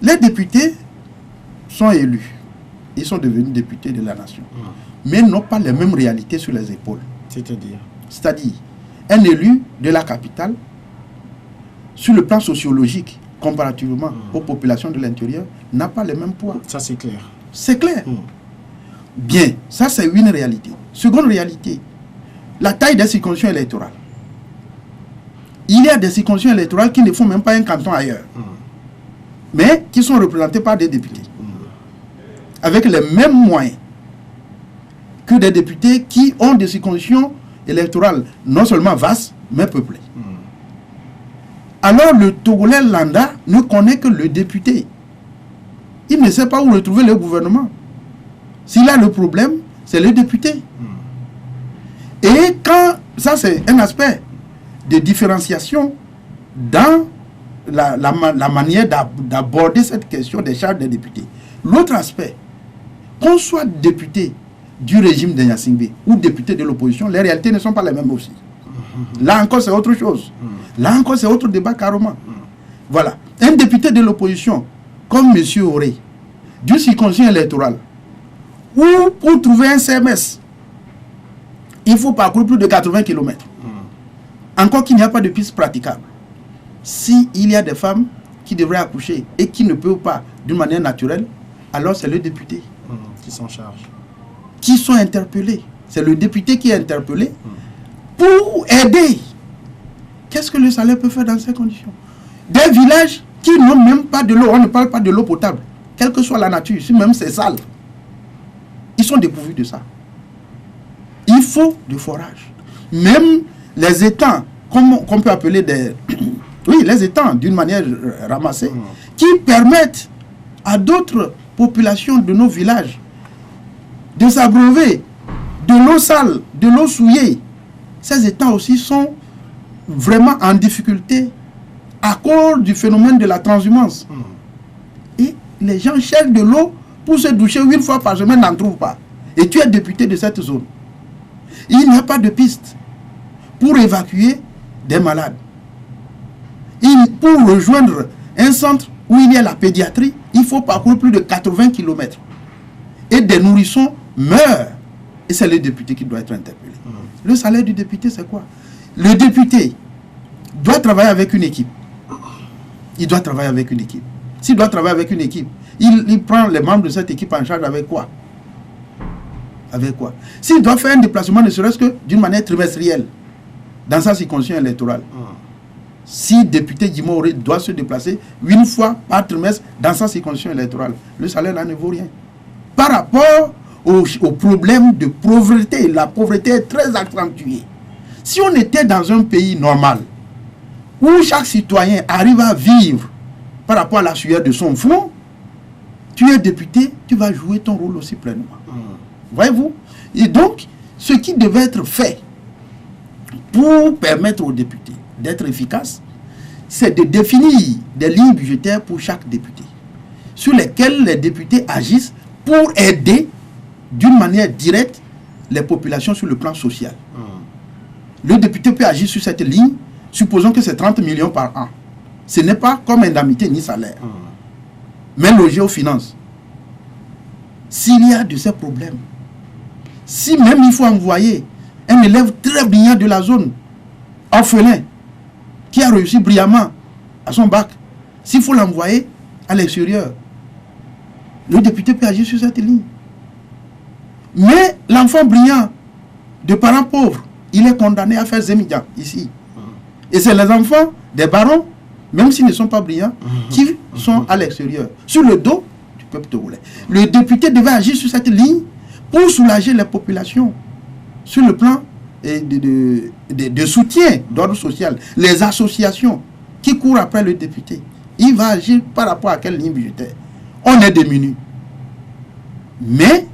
Les députés sont élus. Ils sont devenus députés de la nation. Mais n'ont pas les mêmes réalités sur les épaules. C'est-à-dire, un élu de la capitale, sur le plan sociologique, comparativement aux populations de l'intérieur, n'a pas le même poids. Ça, c'est clair. C'est clair. Bien, ça c'est une réalité. Seconde réalité, la taille des circonscriptions électorales. Il y a des circonscriptions électorales qui ne font même pas un canton ailleurs, mais qui sont représentées par des députés, avec les mêmes moyens que des députés qui ont des circonscriptions électorales non seulement vastes, mais peuplées. Alors le Togolais lambda ne connaît que le député. Il ne sait pas où retrouver le gouvernement. S'il a le problème, c'est le député. Et quand, ça c'est un aspect de différenciation dans la manière d'aborder cette question des charges des députés. L'autre aspect, qu'on soit député du régime de Gnassingbé ou député de l'opposition, les réalités ne sont pas les mêmes aussi. Là encore, c'est autre chose. Là encore, c'est autre débat carrément. Voilà. Un député de l'opposition, comme M. Auré, du circonscription électorale, ou pour trouver un CMS, il faut parcourir plus de 80 km. Encore qu'il n'y a pas de piste praticable. S'il y a des femmes qui devraient accoucher et qui ne peuvent pas d'une manière naturelle, alors c'est le député qui s'en charge. Qui sont interpellés. C'est le député qui est interpellé pour aider. Qu'est-ce que le salaire peut faire dans ces conditions? Des villages qui n'ont même pas de l'eau, on ne parle pas de l'eau potable, quelle que soit la nature, si même c'est sale, ils sont dépourvus de ça. Il faut du forage. Même les étangs, qu'on peut appeler des... oui, les étangs d'une manière ramassée, qui permettent à d'autres populations de nos villages de s'abreuver de l'eau sale, de l'eau souillée. Ces étangs aussi sont vraiment en difficulté à cause du phénomène de la transhumance. Et les gens cherchent de l'eau pour se doucher 8 fois par semaine, n'en trouvent pas. Et tu es député de cette zone. Il n'y a pas de piste pour évacuer des malades. Pour rejoindre un centre où il y a la pédiatrie, il faut parcourir plus de 80 km. Et des nourrissons meurent. Et c'est le député qui doit être interpellé. Le salaire du député, c'est quoi? Le député doit travailler avec une équipe. Il doit travailler avec une équipe. S'il doit travailler avec une équipe, il prend les membres de cette équipe en charge avec quoi? Avec quoi? S'il doit faire un déplacement, ne serait-ce que d'une manière trimestrielle, dans sa circonscription électorale, si député Djimoré doit se déplacer 8 fois par trimestre dans sa circonscription électorale, le salaire là ne vaut rien. Par rapport au problème de pauvreté, la pauvreté est très accentuée. Si on était dans un pays normal, où chaque citoyen arrive à vivre par rapport à la sueur de son front, tu es député, tu vas jouer ton rôle aussi pleinement. Voyez-vous? Et donc, ce qui devait être fait pour permettre aux députés d'être efficaces, c'est de définir des lignes budgétaires pour chaque député, sur lesquelles les députés agissent pour aider d'une manière directe les populations sur le plan social. Le député peut agir sur cette ligne, supposons que c'est 30 millions par an. Ce n'est pas comme indemnité ni salaire, mais logé aux finances. S'il y a de ces problèmes, si même il faut envoyer un élève très brillant de la zone, orphelin, qui a réussi brillamment à son bac, s'il faut l'envoyer à l'extérieur, le député peut agir sur cette ligne. Mais l'enfant brillant de parents pauvres, il est condamné à faire Zemidia ici. Et c'est les enfants des barons, même s'ils ne sont pas brillants, qui sont à l'extérieur. Sur le dos peuple togolais. Le député devait agir sur cette ligne pour soulager les populations sur le plan de soutien d'ordre social. Les associations qui courent après le député, il va agir par rapport à quelle ligne budgétaire? On est démunis. Mais,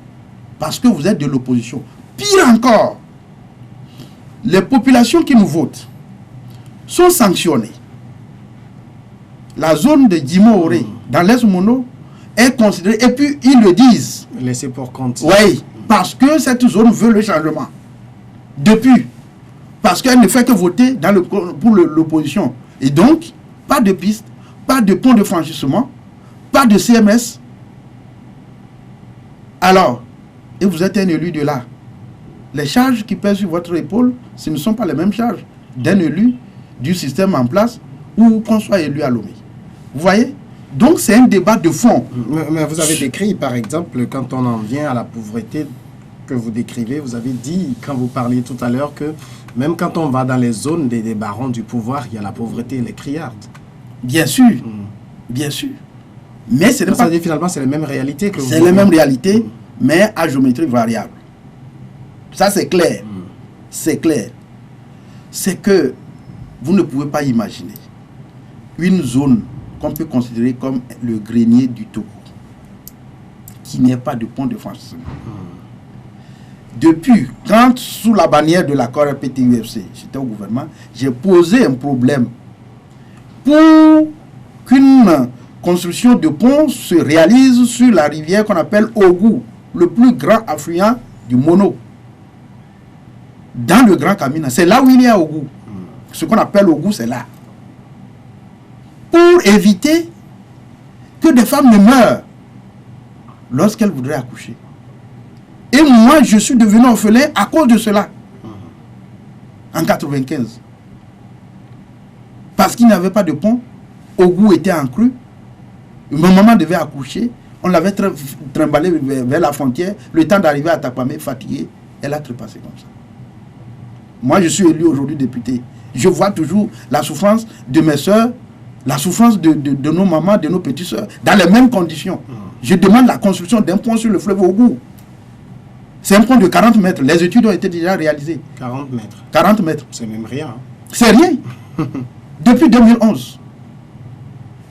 parce que vous êtes de l'opposition, pire encore, les populations qui nous votent sont sanctionnées. La zone de Djimoré, dans l'Est Mono, est considérée, et puis ils le disent. Laissez pour compte. Oui, parce que cette zone veut le changement. Depuis. Parce qu'elle ne fait que voter pour l'opposition. Et donc, pas de piste, pas de pont de franchissement, pas de CMS. Alors, et vous êtes un élu de là. Les charges qui pèsent sur votre épaule, ce ne sont pas les mêmes charges d'un élu du système en place ou qu'on soit élu à Lomé. Vous voyez? Donc c'est un débat de fond. Mais vous avez décrit, par exemple, quand on en vient à la pauvreté que vous décrivez, vous avez dit, quand vous parliez tout à l'heure, que même quand on va dans les zones des barons du pouvoir, il y a la pauvreté et les criardes. Bien sûr, bien sûr. Mais ce n'est pas... Finalement, c'est les mêmes réalités que vous... C'est les mêmes réalités, mais à géométrie variable. Ça, c'est clair. C'est clair. C'est que vous ne pouvez pas imaginer une zone qu'on peut considérer comme le grenier du Togo, qui n'est pas de pont de franchissement. Depuis, quand sous la bannière de l'accord RPT-UFC, j'étais au gouvernement, j'ai posé un problème pour qu'une construction de pont se réalise sur la rivière qu'on appelle Ogou, le plus grand affluent du Mono. Dans le Grand Camina, c'est là où il y a Ogou. Ce qu'on appelle Ogou, c'est là. Pour éviter que des femmes ne meurent lorsqu'elles voudraient accoucher. Et moi, je suis devenu orphelin à cause de cela. En 95. Parce qu'il n'y avait pas de pont. Ogou était en crue. Ma maman devait accoucher. On l'avait trimballée vers la frontière. Le temps d'arriver à Tapamé, fatiguée, elle a trépassé comme ça. Moi, je suis élu aujourd'hui député. Je vois toujours la souffrance de mes soeurs, la souffrance de nos mamans, de nos petites soeurs, dans les mêmes conditions. Je demande la construction d'un pont sur le fleuve Ogou. C'est un pont de 40 mètres. Les études ont été déjà réalisées. 40 mètres. 40 mètres. C'est même rien. Hein. C'est rien. Depuis 2011.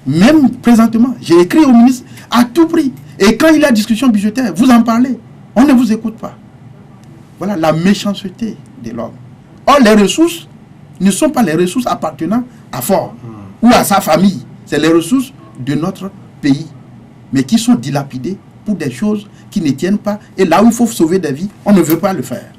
Même présentement, j'ai écrit au ministre à tout prix. Et quand il y a discussion budgétaire, vous en parlez. On ne vous écoute pas. Voilà la méchanceté de l'homme. Or, les ressources ne sont pas les ressources appartenant à Fort ou à sa famille. C'est les ressources de notre pays, mais qui sont dilapidées pour des choses qui ne tiennent pas. Et là où il faut sauver des vies, on ne veut pas le faire.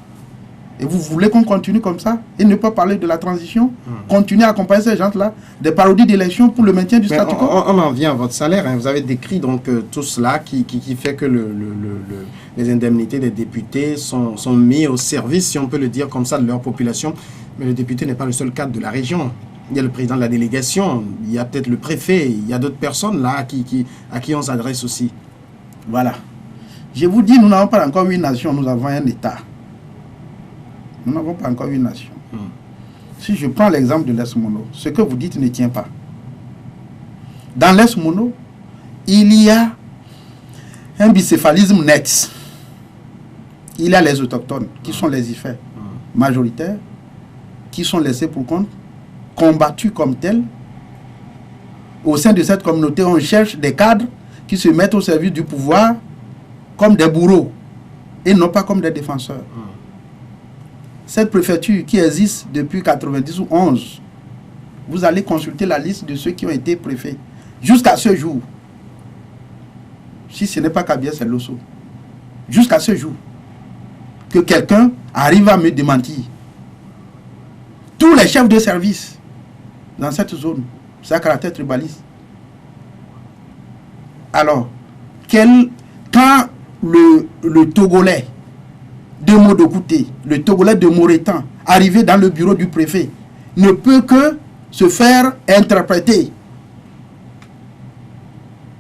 Et vous voulez qu'on continue comme ça et ne pas parler de la transition, continuer à accompagner ces gens-là, des parodies d'élection pour le maintien du statu quo. On en vient à votre salaire. Hein. Vous avez décrit donc tout cela qui fait que les indemnités des députés sont mis au service, si on peut le dire comme ça, de leur population. Mais le député n'est pas le seul cadre de la région. Il y a le président de la délégation, il y a peut-être le préfet, il y a d'autres personnes là à qui on s'adresse aussi. Voilà. Je vous dis, nous n'avons pas encore une nation, nous avons un État. Nous n'avons pas encore une nation. Si je prends l'exemple de l'Est Mono, ce que vous dites ne tient pas. Dans l'Est Mono, il y a un bicéphalisme net. Il y a les autochtones, qui sont les IFE majoritaires, qui sont laissés pour compte, combattus comme tels. Au sein de cette communauté, on cherche des cadres qui se mettent au service du pouvoir comme des bourreaux et non pas comme des défenseurs. Cette préfecture qui existe depuis 90 ou 11, vous allez consulter la liste de ceux qui ont été préfets. Jusqu'à ce jour, si ce n'est pas Kabia, c'est Losso. Jusqu'à ce jour, que quelqu'un arrive à me démentir. Tous les chefs de service dans cette zone, c'est à caractère tribaliste. Alors, quand le Togolais de Modokouté, le Togolais de Moretan, arrivé dans le bureau du préfet, ne peut que se faire interpréter.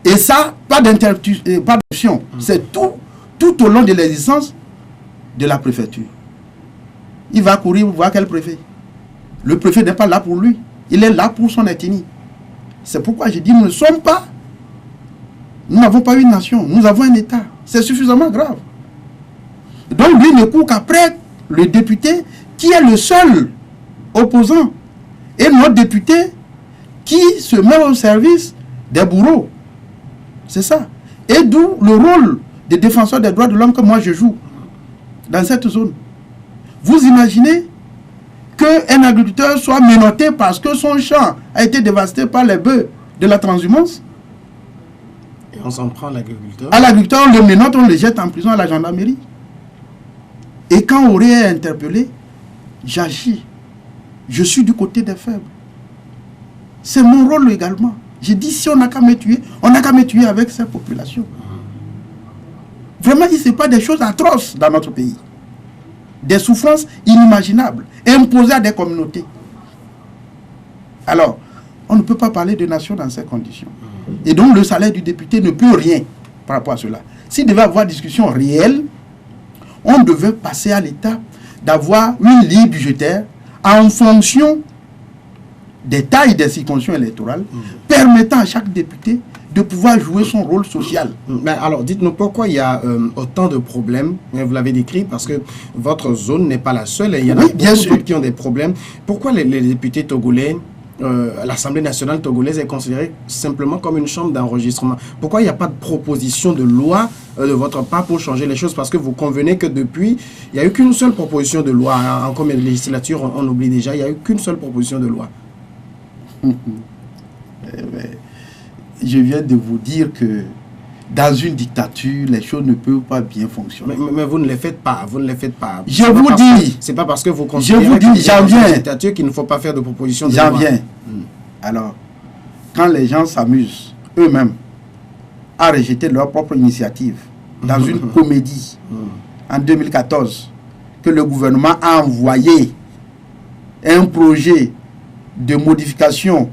Et ça, pas d'interruption. C'est tout au long de l'existence de la préfecture. Il va courir voir quel préfet. Le préfet n'est pas là pour lui. Il est là pour son ethnie. C'est pourquoi je dis, nous ne sommes pas Nous n'avons pas une nation, nous avons un État. C'est suffisamment grave. Donc lui ne court qu'après le député qui est le seul opposant. Et notre député qui se met au service des bourreaux. C'est ça. Et d'où le rôle des défenseurs des droits de l'homme que moi je joue dans cette zone. Vous imaginez qu'un agriculteur soit menotté parce que son champ a été dévasté par les bœufs de la transhumance? Et on s'en prend à l'agriculteur. À l'agriculteur, on le menotte, on le jette en prison à la gendarmerie. Et quand Auré est interpellé, j'agis. Je suis du côté des faibles. C'est mon rôle également. J'ai dit, si on n'a qu'à me tuer, on n'a qu'à me tuer avec cette population. Vraiment, il ne s'est pas des choses atroces dans notre pays. Des souffrances inimaginables, imposées à des communautés. Alors, on ne peut pas parler de nation dans ces conditions. Et donc, le salaire du député ne peut rien par rapport à cela. S'il devait avoir discussion réelle, on devait passer à l'étape d'avoir une ligne budgétaire en fonction des tailles des circonscriptions électorales, permettant à chaque député de pouvoir jouer son rôle social. Mais alors, dites-nous pourquoi il y a autant de problèmes. Vous l'avez décrit parce que votre zone n'est pas la seule. Et il y en a beaucoup d'autres qui ont des problèmes. Pourquoi les députés togolais, l'Assemblée nationale togolaise est considérée simplement comme une chambre d'enregistrement? Pourquoi il n'y a pas de proposition de loi de votre part pour changer les choses? Parce que vous convenez que depuis, il n'y a eu qu'une seule proposition de loi. En combien de législatures, on oublie déjà, il n'y a eu qu'une seule proposition de loi. Je viens de vous dire que dans une dictature, les choses ne peuvent pas bien fonctionner. Mais vous ne les faites pas, vous ne les faites pas. Je vous dis... C'est pas parce que vous considérez j'en viens. Une dictature qu'il ne faut pas faire de proposition de loi. J'en viens. Alors, quand les gens s'amusent eux-mêmes à rejeter leur propre initiative dans une comédie en 2014, que le gouvernement a envoyé un projet de modification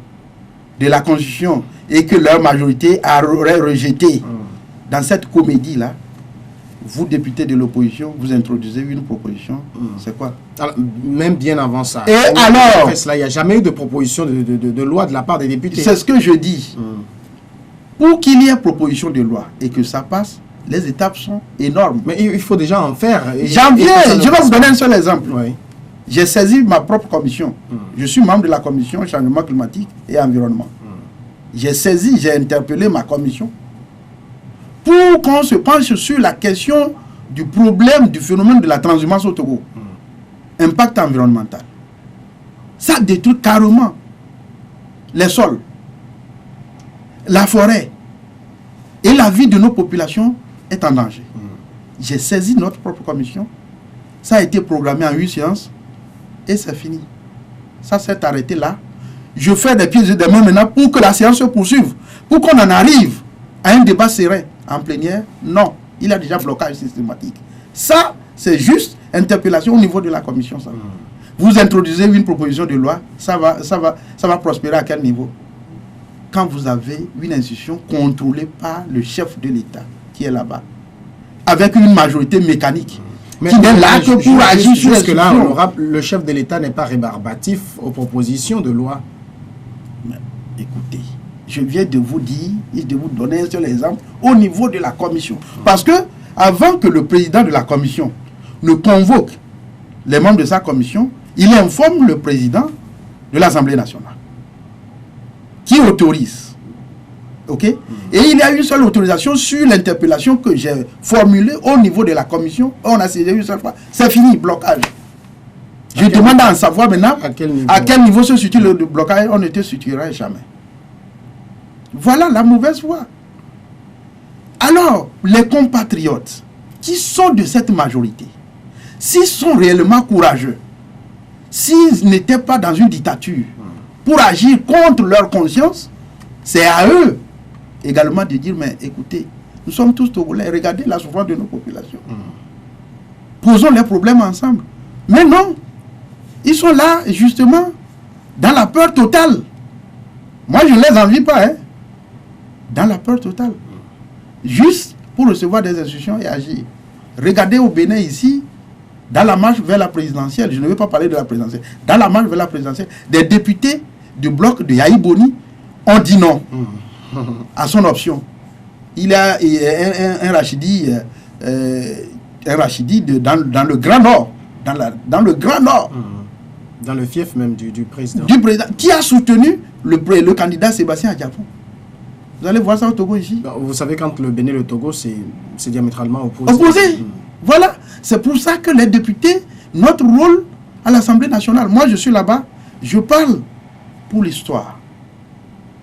de la Constitution et que leur majorité aurait rejeté dans cette comédie-là, vous, députés de l'opposition, vous introduisez une proposition. C'est quoi? Alors, même bien avant ça. Et alors, il n'y a jamais eu de proposition de loi de la part des députés. C'est ce que je dis. Pour qu'il y ait proposition de loi et que ça passe, les étapes sont énormes. Mais il faut déjà en faire. J'en viens. Je vais vous donner un seul exemple. Oui. J'ai saisi ma propre commission. Je suis membre de la commission changement climatique et environnement. J'ai saisi, j'ai interpellé ma commission pour qu'on se penche sur la question du problème du phénomène de la transhumance au Togo. Impact environnemental. Ça détruit carrément les sols, la forêt et la vie de nos populations est en danger. J'ai saisi notre propre commission. Ça a été programmé en 8 séances et c'est fini. Ça s'est arrêté là. Je fais des pieds et des mains maintenant pour que la séance se poursuive. Pour qu'on en arrive à un débat serein en plénière. Non, il y a déjà blocage systématique. Ça, c'est juste interpellation au niveau de la commission. Ça. Vous introduisez une proposition de loi, ça va prospérer à quel niveau? Quand vous avez une institution contrôlée par le chef de l'État qui est là-bas, avec une majorité mécanique. Mais qui n'est là que pour agir sur les là, le chef de l'État n'est pas rébarbatif aux propositions de loi. Mais, écoutez, je viens de vous dire et de vous donner un seul exemple au niveau de la commission. Parce que avant que le président de la commission ne convoque les membres de sa commission, il informe le président de l'Assemblée nationale qui autorise. Ok? Et il y a une seule autorisation sur l'interpellation que j'ai formulée au niveau de la commission. On a saisi une seule fois. C'est fini, blocage. Je demande à en savoir maintenant à quel niveau se situe le blocage. On ne te situerait jamais. Voilà la mauvaise voie. Alors, les compatriotes qui sont de cette majorité, s'ils sont réellement courageux, s'ils n'étaient pas dans une dictature pour agir contre leur conscience, c'est à eux également de dire, mais écoutez, nous sommes tous Togolais, regardez la souffrance de nos populations. Posons les problèmes ensemble. Mais non, ils sont là justement dans la peur totale. Moi, je ne les envie pas, hein. Dans la peur totale. Juste pour recevoir des instructions et agir. Regardez au Bénin ici, dans la marche vers la présidentielle, je ne veux pas parler de la présidentielle, dans la marche vers la présidentielle, des députés du bloc de Yahi Boni ont dit non à son option. il y a un Rachidi, dans le Grand Nord, dans le Grand Nord. Dans le fief même du président. Du président, qui a soutenu le candidat Sébastien Adjapon. Vous allez voir ça au Togo ici. Vous savez, quand le Bénin et le Togo, c'est diamétralement opposé. Opposé. Voilà. C'est pour ça que les députés, notre rôle à l'Assemblée nationale, moi je suis là-bas, je parle pour l'histoire.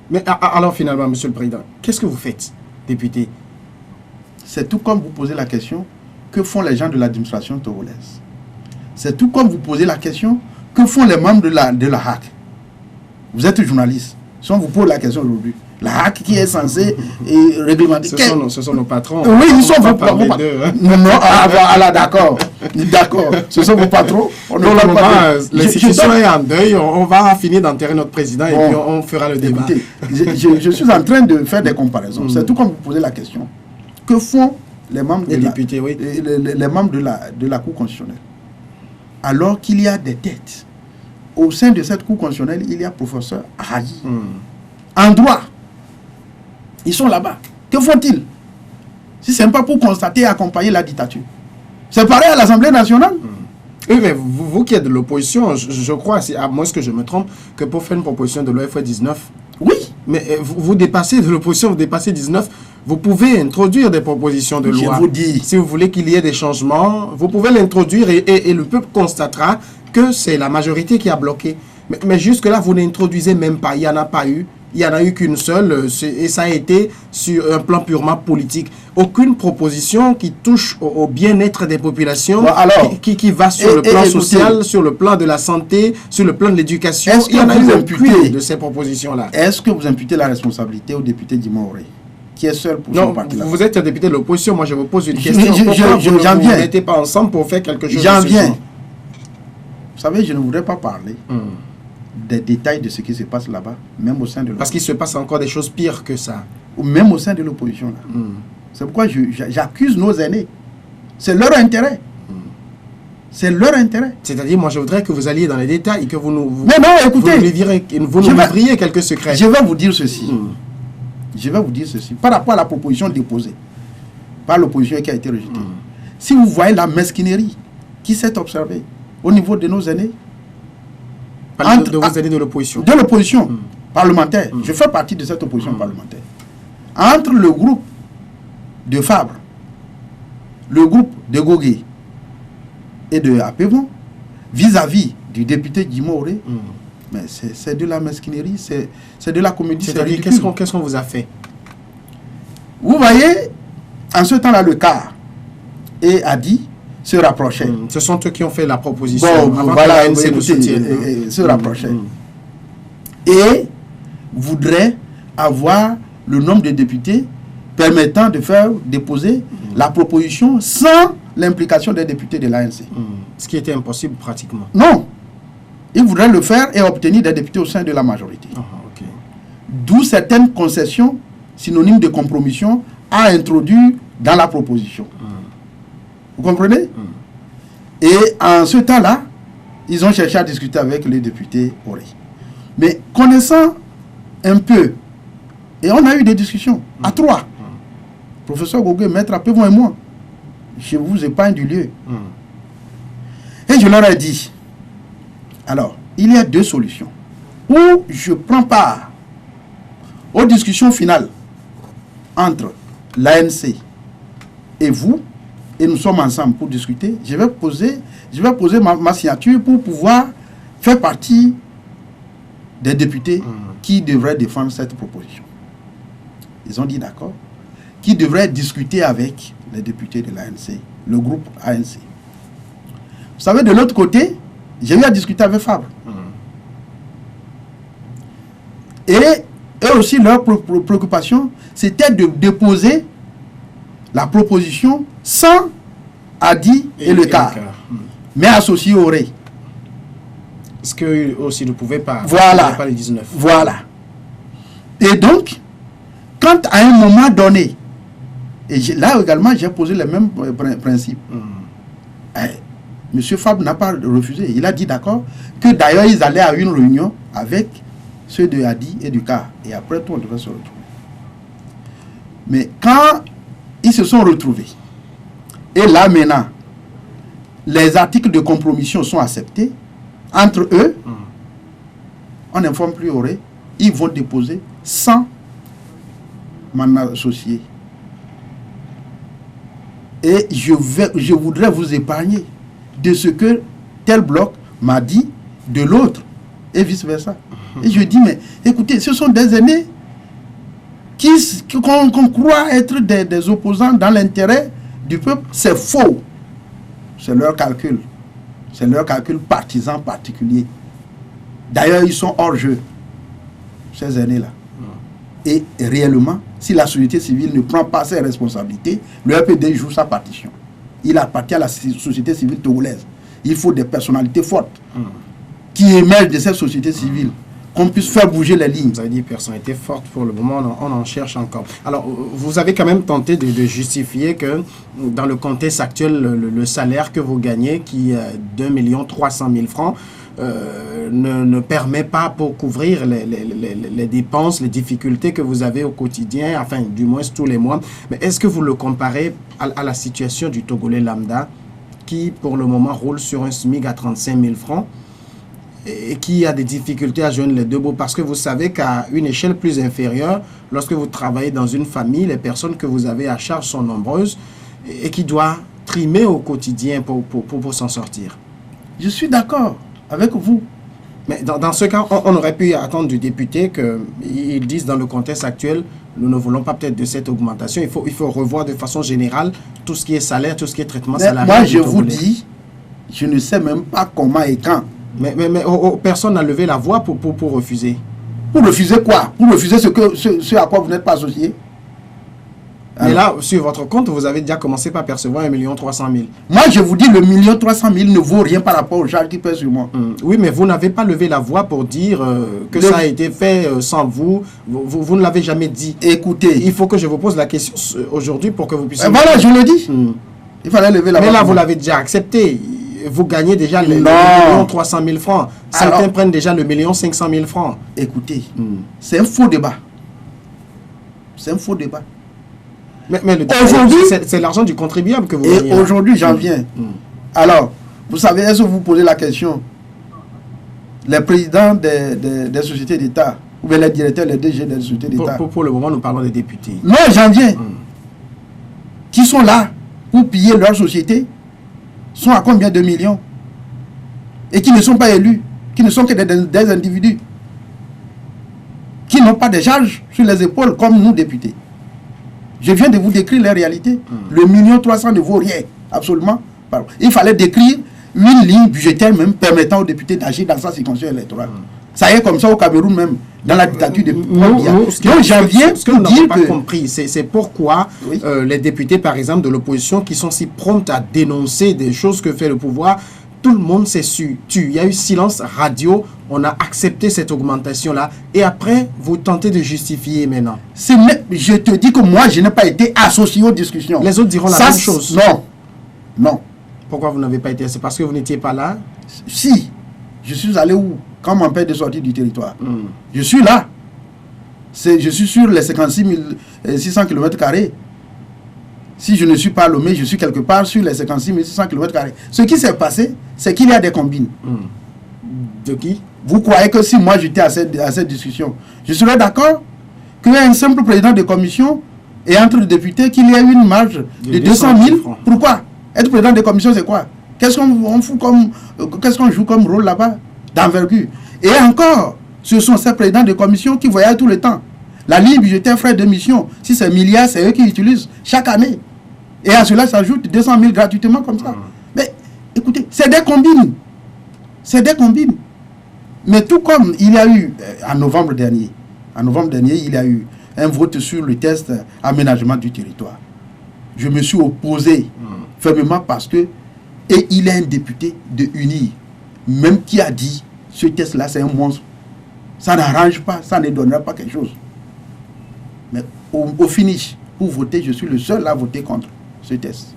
Mais alors finalement, Monsieur le Président, qu'est-ce que vous faites, député? C'est tout comme vous posez la question, que font les gens de l'administration togolaise? C'est tout comme vous posez la question, que font les membres de la HAC? Vous êtes journaliste. Si on vous pose la question aujourd'hui, la HAC qui est censée réglementer... Ce sont nos patrons. Oui, ils sont vos patrons. Hein. Non, voilà, d'accord. D'accord. Ce sont vos patrons. L'institution est en deuil. On va finir d'enterrer notre président et puis on fera le débat. Écoutez, je suis en train de faire des comparaisons. C'est tout comme vous posez la question. Que font les membres les députés, oui. les membres de la Cour constitutionnelle? Alors qu'il y a des têtes. Au sein de cette Cour constitutionnelle, il y a professeur Ahadi. En droit. Ils sont là-bas. Que font-ils? Si ce n'est pas pour constater et accompagner la dictature. C'est pareil à l'Assemblée nationale. Oui, mais vous qui êtes de l'opposition, je crois, à moins que je me trompe, que pour faire une proposition de loi, il faut 19. Oui. Mais vous dépassez de l'opposition, vous dépassez 19. Vous pouvez introduire des propositions de loi. Je vous dis. Si vous voulez qu'il y ait des changements, vous pouvez l'introduire et le peuple constatera que c'est la majorité qui a bloqué. Mais jusque-là, vous n'introduisez même pas. Il n'y en a pas eu. Il n'y en a eu qu'une seule et ça a été sur un plan purement politique. Aucune proposition qui touche au bien-être des populations, bon, alors, qui va sur le plan social, sur le plan de la santé, sur le plan de l'éducation. Il y en a eu aucune de ces propositions-là. Est-ce que vous imputez la responsabilité au député Djimaoré, qui est seul pour son parti? Vous êtes un député de l'opposition. Moi, je vous pose une question. Pourquoi vous ne mettez pas ensemble pour faire quelque chose? J'en viens. Vous savez, je ne voudrais pas parler des détails de ce qui se passe là-bas, même au sein de l'opposition. Parce qu'il se passe encore des choses pires que ça. Ou même au sein de l'opposition. C'est pourquoi j'accuse nos aînés. C'est leur intérêt. C'est leur intérêt. C'est-à-dire, moi, je voudrais que vous alliez dans les détails et que vous nous... Mais non, écoutez, vous nous livriez quelques secrets. Je vais vous dire ceci. Je vais vous dire ceci. Par rapport à la proposition déposée par l'opposition qui a été rejetée. Si vous voyez la mesquinerie qui s'est observée au niveau de nos aînés, de vos aînés de l'opposition. De l'opposition parlementaire. Je fais partie de cette opposition parlementaire. Entre le groupe de Fabre, le groupe de Gogué et de Apevon, vis-à-vis du député Djimaoré, mais c'est de la mesquinerie, c'est de la comédie. C'est-à-dire, qu'est-ce qu'on vous a fait? Vous voyez, en ce temps-là, le CAR et Adi se rapprochaient. Ce sont eux qui ont fait la proposition. Bon, voilà, se rapprochaient. Et voudraient avoir le nombre de députés permettant de faire déposer la proposition sans l'implication des députés de l'ANC. Ce qui était impossible pratiquement. Non. Ils voudraient le faire et obtenir des députés au sein de la majorité. D'où certaines concessions, synonymes de compromission, à introduire dans la proposition. Vous comprenez? Et en ce temps-là, ils ont cherché à discuter avec les députés Oré. Mais connaissant un peu, et on a eu des discussions à trois. Professeur Gogué, Maître Apevon et moi, je vous épargne du lieu. Et je leur ai dit, alors, il y a deux solutions. Ou je prends part aux discussions finales entre l'ANC et vous, et nous sommes ensemble pour discuter. Je vais poser ma signature pour pouvoir faire partie des députés qui devraient défendre cette proposition. Ils ont dit d'accord, qui devraient discuter avec les députés de l'ANC, le groupe ANC. Vous savez, de l'autre côté, j'ai eu à discuter avec Fabre. Et eux aussi, leur préoccupation, c'était de déposer la proposition sans Adi et le CAR, mais associé au REI. Ce qu'eux aussi ne pouvaient pas. Voilà. Pas les 19. Voilà. Et donc, quand à un moment donné, et là également, j'ai posé les mêmes principes. Monsieur Fabre n'a pas refusé. Il a dit d'accord, que d'ailleurs, ils allaient à une réunion avec ceux de Adi et du CAR. Et après tout, on devait se retrouver. Mais quand ils se sont retrouvés, et là maintenant, les articles de compromission sont acceptés, entre eux, on n'informe plus Auré, ils vont déposer sans m'en associer. Et je voudrais vous épargner de ce que tel bloc m'a dit de l'autre, et vice-versa. Et je dis, mais écoutez, ce sont des aînés qu'on croit être des opposants dans l'intérêt du peuple. C'est faux. C'est leur calcul. C'est leur calcul partisan particulier. D'ailleurs, ils sont hors jeu, ces aînés-là. Et réellement, si la société civile ne prend pas ses responsabilités, le RPD joue sa partition. Il appartient à la société civile togolaise. Il faut des personnalités fortes qui émergent de cette société civile, qu'on puisse faire bouger les lignes. Vous avez dit personnalité forte, pour le moment, on en cherche encore. Alors, vous avez quand même tenté de justifier que dans le contexte actuel, le salaire que vous gagnez, qui est d'1 300 000 francs, ne permet pas pour couvrir les dépenses, les difficultés que vous avez au quotidien, enfin, du moins tous les mois. Mais est-ce que vous le comparez à la situation du Togolais lambda, qui, pour le moment, roule sur un SMIC à 35 000 francs, et qui a des difficultés à joindre les deux bouts, parce que vous savez qu'à une échelle plus inférieure, lorsque vous travaillez dans une famille, les personnes que vous avez à charge sont nombreuses et qui doivent trimer au quotidien pour s'en sortir. Je suis d'accord avec vous. Mais dans ce cas, on aurait pu attendre du député qu'ils disent dans le contexte actuel, nous ne voulons pas peut-être de cette augmentation, il faut revoir de façon générale tout ce qui est salaire, tout ce qui est traitement salarial. Moi, je vous dis, je ne sais même pas comment et quand. Mais personne n'a levé la voix pour refuser. Pour refuser quoi? Pour refuser ce à quoi vous n'êtes pas associé? Mais là, sur votre compte, vous avez déjà commencé par percevoir 1 300 000. Moi, je vous dis, le 1 300 000 ne vaut rien par rapport aux charges qui pèsent sur moi. Oui, mais vous n'avez pas levé la voix pour dire que ça a été fait sans vous. Vous ne l'avez jamais dit. Écoutez. Il faut que je vous pose la question aujourd'hui pour que vous puissiez... Voilà, je le dis. Il fallait lever la voix. Mais là, vous l'avez déjà accepté. Vous gagnez déjà le 1 300 000 francs. Certains prennent déjà le 1 500 000 francs. Écoutez, c'est un faux débat. C'est un faux débat. Mais aujourd'hui, c'est l'argent du contribuable que vous gagnez. Et aujourd'hui, j'en viens. Alors, vous savez, est-ce que vous posez la question? Les présidents des sociétés d'État, ou bien les directeurs, les DG des sociétés d'État. Pour le moment, nous parlons des députés. Non, j'en viens. Qui sont là pour piller leur société, sont à combien de millions? Et qui ne sont pas élus, qui ne sont que des individus, qui n'ont pas de charges sur les épaules comme nous, députés. Je viens de vous décrire la réalité. Le 1 300 000 ne vaut rien, absolument. Il fallait décrire une ligne budgétaire même permettant aux députés d'agir dans sa circonscription électorale. Ça y est comme ça au Cameroun même, dans la dictature de Paul Biya. Donc j'en viens ce que nous n'avons pas compris, c'est pourquoi les députés, par exemple, de l'opposition, qui sont si prompts à dénoncer des choses que fait le pouvoir, tout le monde s'est su. Il y a eu silence radio, on a accepté cette augmentation-là, et après, vous tentez de justifier maintenant. Je te dis que moi, je n'ai pas été associé aux discussions. Les autres diront la même chose. Non. Non. Pourquoi vous n'avez pas été? C'est parce que vous n'étiez pas là? Si. Je suis allé où? Quand mon père est sorti du territoire. Je suis là. Je suis sur les 56 600 km². Si je ne suis pas à Lomé, je suis quelque part sur les 56 600 km². Ce qui s'est passé, c'est qu'il y a des combines. De qui? Vous croyez que si moi j'étais à cette discussion, je serais d'accord qu'un simple président de commission et entre les députés, qu'il y ait une marge de 200 000 francs. Pourquoi? Être président de commission, c'est quoi? Qu'est-ce qu'on joue comme rôle là-bas? D'envergure. Et encore, ce sont ces présidents de commission qui voyagent tout le temps. La ligne budgétaire frais de mission, si c'est milliards, c'est eux qui utilisent chaque année. Et à cela s'ajoute 200 000 gratuitement comme ça. Mais écoutez, c'est des combines. C'est des combines. Mais tout comme il y a eu en novembre dernier, il y a eu un vote sur le test aménagement du territoire. Je me suis opposé fermement parce que, et il est un député de UNI, même qui a dit, ce test-là c'est un monstre. Ça n'arrange pas, ça ne donnera pas quelque chose. Mais au finish, pour voter, je suis le seul à voter contre ce test.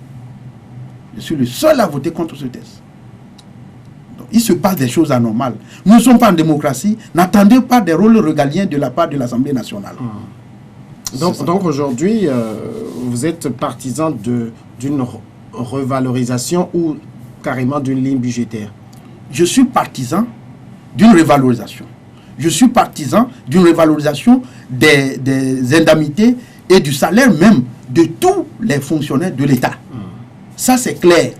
Je suis le seul à voter contre ce test. Donc, il se passe des choses anormales. Nous ne sommes pas en démocratie. N'attendez pas des rôles régaliens de la part de l'Assemblée nationale. Donc aujourd'hui, vous êtes partisan d'une revalorisation ou carrément d'une ligne budgétaire? Je suis partisan d'une revalorisation. Je suis partisan d'une revalorisation des indemnités et du salaire même de tous les fonctionnaires de l'État. Ça, c'est clair.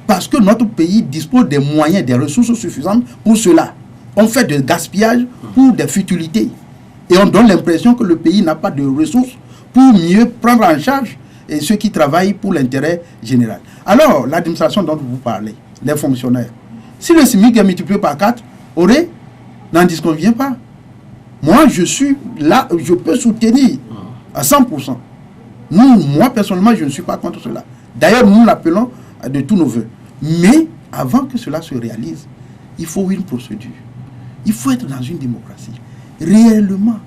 Parce que notre pays dispose des moyens, des ressources suffisantes pour cela. On fait de gaspillage pour des futilités. Et on donne l'impression que le pays n'a pas de ressources pour mieux prendre en charge ceux qui travaillent pour l'intérêt général. Alors, l'administration dont vous parlez, les fonctionnaires, si le SMIC est multiplié par 4, n'en disconvient pas. Moi, je suis là, je peux soutenir à 100%. Moi, personnellement, je ne suis pas contre cela. D'ailleurs, nous l'appelons de tous nos voeux. Mais, avant que cela se réalise, il faut une procédure. Il faut être dans une démocratie. Réellement,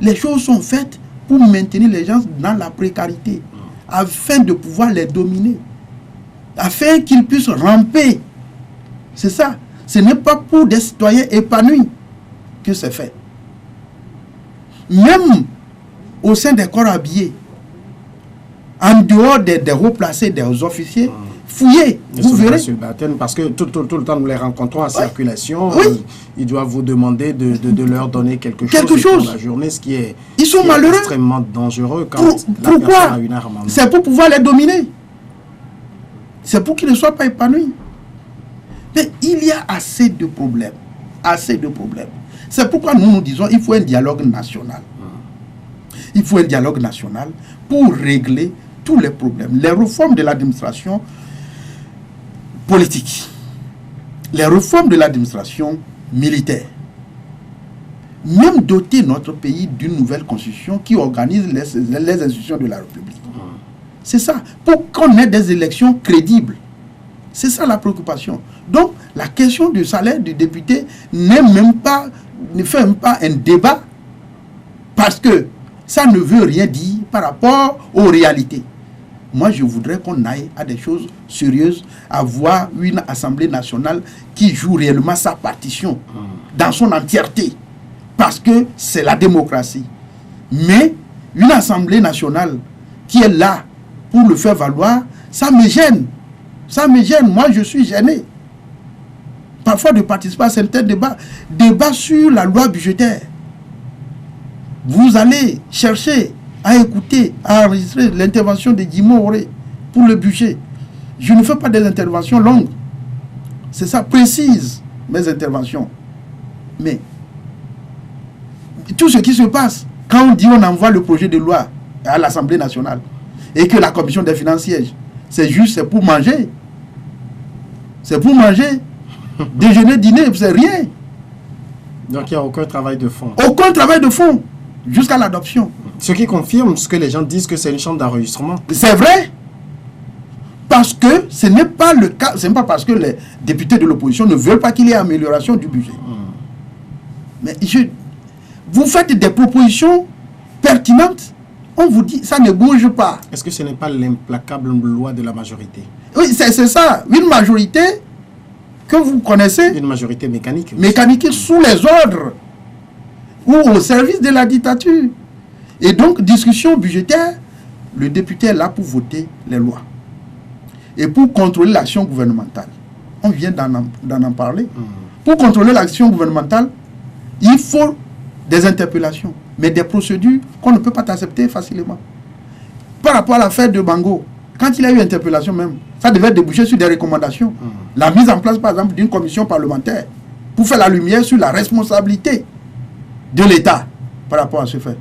les choses sont faites pour maintenir les gens dans la précarité, afin de pouvoir les dominer, afin qu'ils puissent ramper. C'est ça. Ce n'est pas pour des citoyens épanouis que c'est fait. Même au sein des corps habillés, en dehors des hauts placés, des officiers, fouillez, vous verrez. Parce que tout le temps, nous les rencontrons en circulation. Oui. Ils doivent vous demander de leur donner quelque chose pour la journée, ce qui est, ils sont malheureux. Extrêmement dangereux quand pourquoi a une arme en main. C'est pour pouvoir les dominer. C'est pour qu'ils ne soient pas épanouis. Mais il y a assez de problèmes. Assez de problèmes. C'est pourquoi nous disons qu'il faut un dialogue national. Il faut un dialogue national pour régler tous les problèmes. Les réformes de l'administration politique, les réformes de l'administration militaire, même doter notre pays d'une nouvelle constitution qui organise les institutions de la République. C'est ça, pour qu'on ait des élections crédibles. C'est ça la préoccupation. Donc, la question du salaire du député ne fait même pas un débat, parce que ça ne veut rien dire par rapport aux réalités. Moi, je voudrais qu'on aille à des choses sérieuses, avoir une Assemblée nationale qui joue réellement sa partition dans son entièreté, parce que c'est la démocratie. Mais une Assemblée nationale qui est là pour le faire valoir, ça me gêne. Ça me gêne. Moi, je suis gêné. Parfois de participer à certains débats. Débats sur la loi budgétaire. Vous allez chercher à écouter, à enregistrer l'intervention de Guimond Auré pour le budget. Je ne fais pas des interventions longues. C'est ça, précise mes interventions. Mais tout ce qui se passe, quand on dit on envoie le projet de loi à l'Assemblée nationale et que la commission des finances siège, c'est juste, c'est pour manger. C'est pour manger. Déjeuner, dîner, c'est rien. Donc il n'y a aucun travail de fond. Aucun travail de fond, jusqu'à l'adoption. Ce qui confirme ce que les gens disent, que c'est une chambre d'enregistrement. C'est vrai. Parce que ce n'est pas le cas, ce n'est pas parce que les députés de l'opposition ne veulent pas qu'il y ait amélioration du budget. Mais vous faites des propositions pertinentes, on vous dit ça ne bouge pas. Est-ce que ce n'est pas l'implacable loi de la majorité? Oui, c'est ça. Une majorité que vous connaissez. Une majorité mécanique. Mécanique sous les ordres ou au service de la dictature. Et donc, discussion budgétaire, le député est là pour voter les lois et pour contrôler l'action gouvernementale. On vient d'en en parler. Pour contrôler l'action gouvernementale, il faut des interpellations, mais des procédures qu'on ne peut pas accepter facilement. Par rapport à l'affaire de Bango, quand il y a eu interpellation même, ça devait déboucher sur des recommandations. La mise en place, par exemple, d'une commission parlementaire pour faire la lumière sur la responsabilité de l'État par rapport à ce fait.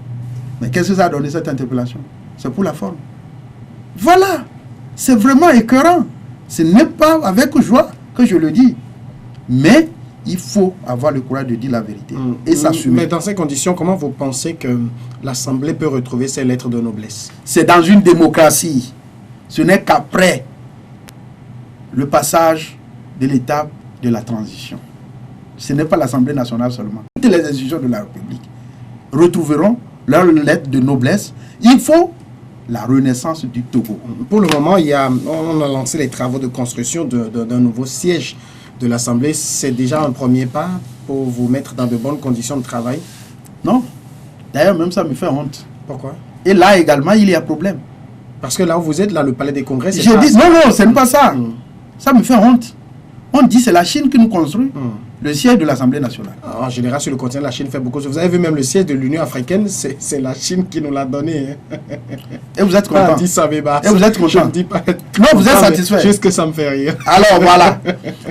Mais qu'est-ce que ça a donné, cette interpellation? C'est pour la forme. Voilà. C'est vraiment écœurant. Ce n'est pas avec joie que je le dis. Mais il faut avoir le courage de dire la vérité et s'assumer. Mais dans ces conditions, comment vous pensez que l'Assemblée peut retrouver ses lettres de noblesse? C'est dans une démocratie. Ce n'est qu'après le passage de l'étape de la transition. Ce n'est pas l'Assemblée nationale seulement. Toutes les institutions de la République retrouveront leurs lettres de noblesse. Il faut la renaissance du Togo. Pour le moment, on a lancé les travaux de construction d'un nouveau siège de l'Assemblée. C'est déjà un premier pas pour vous mettre dans de bonnes conditions de travail? Non. D'ailleurs, même ça me fait honte. Pourquoi? Et là également, il y a problème. Parce que là où vous êtes, là, le palais des congrès, c'est J'ai pas... dit, non, ce n'est pas ça. Ça me fait honte. On dit c'est la Chine qui nous construit le siège de l'Assemblée nationale. En général, sur le continent, la Chine fait beaucoup de choses. Vous avez vu même le siège de l'Union africaine, c'est la Chine qui nous l'a donné. Et vous êtes content. Et vous êtes content. Je ne dis pas être non, vous êtes content, satisfait. Juste que ça me fait rire. Alors voilà.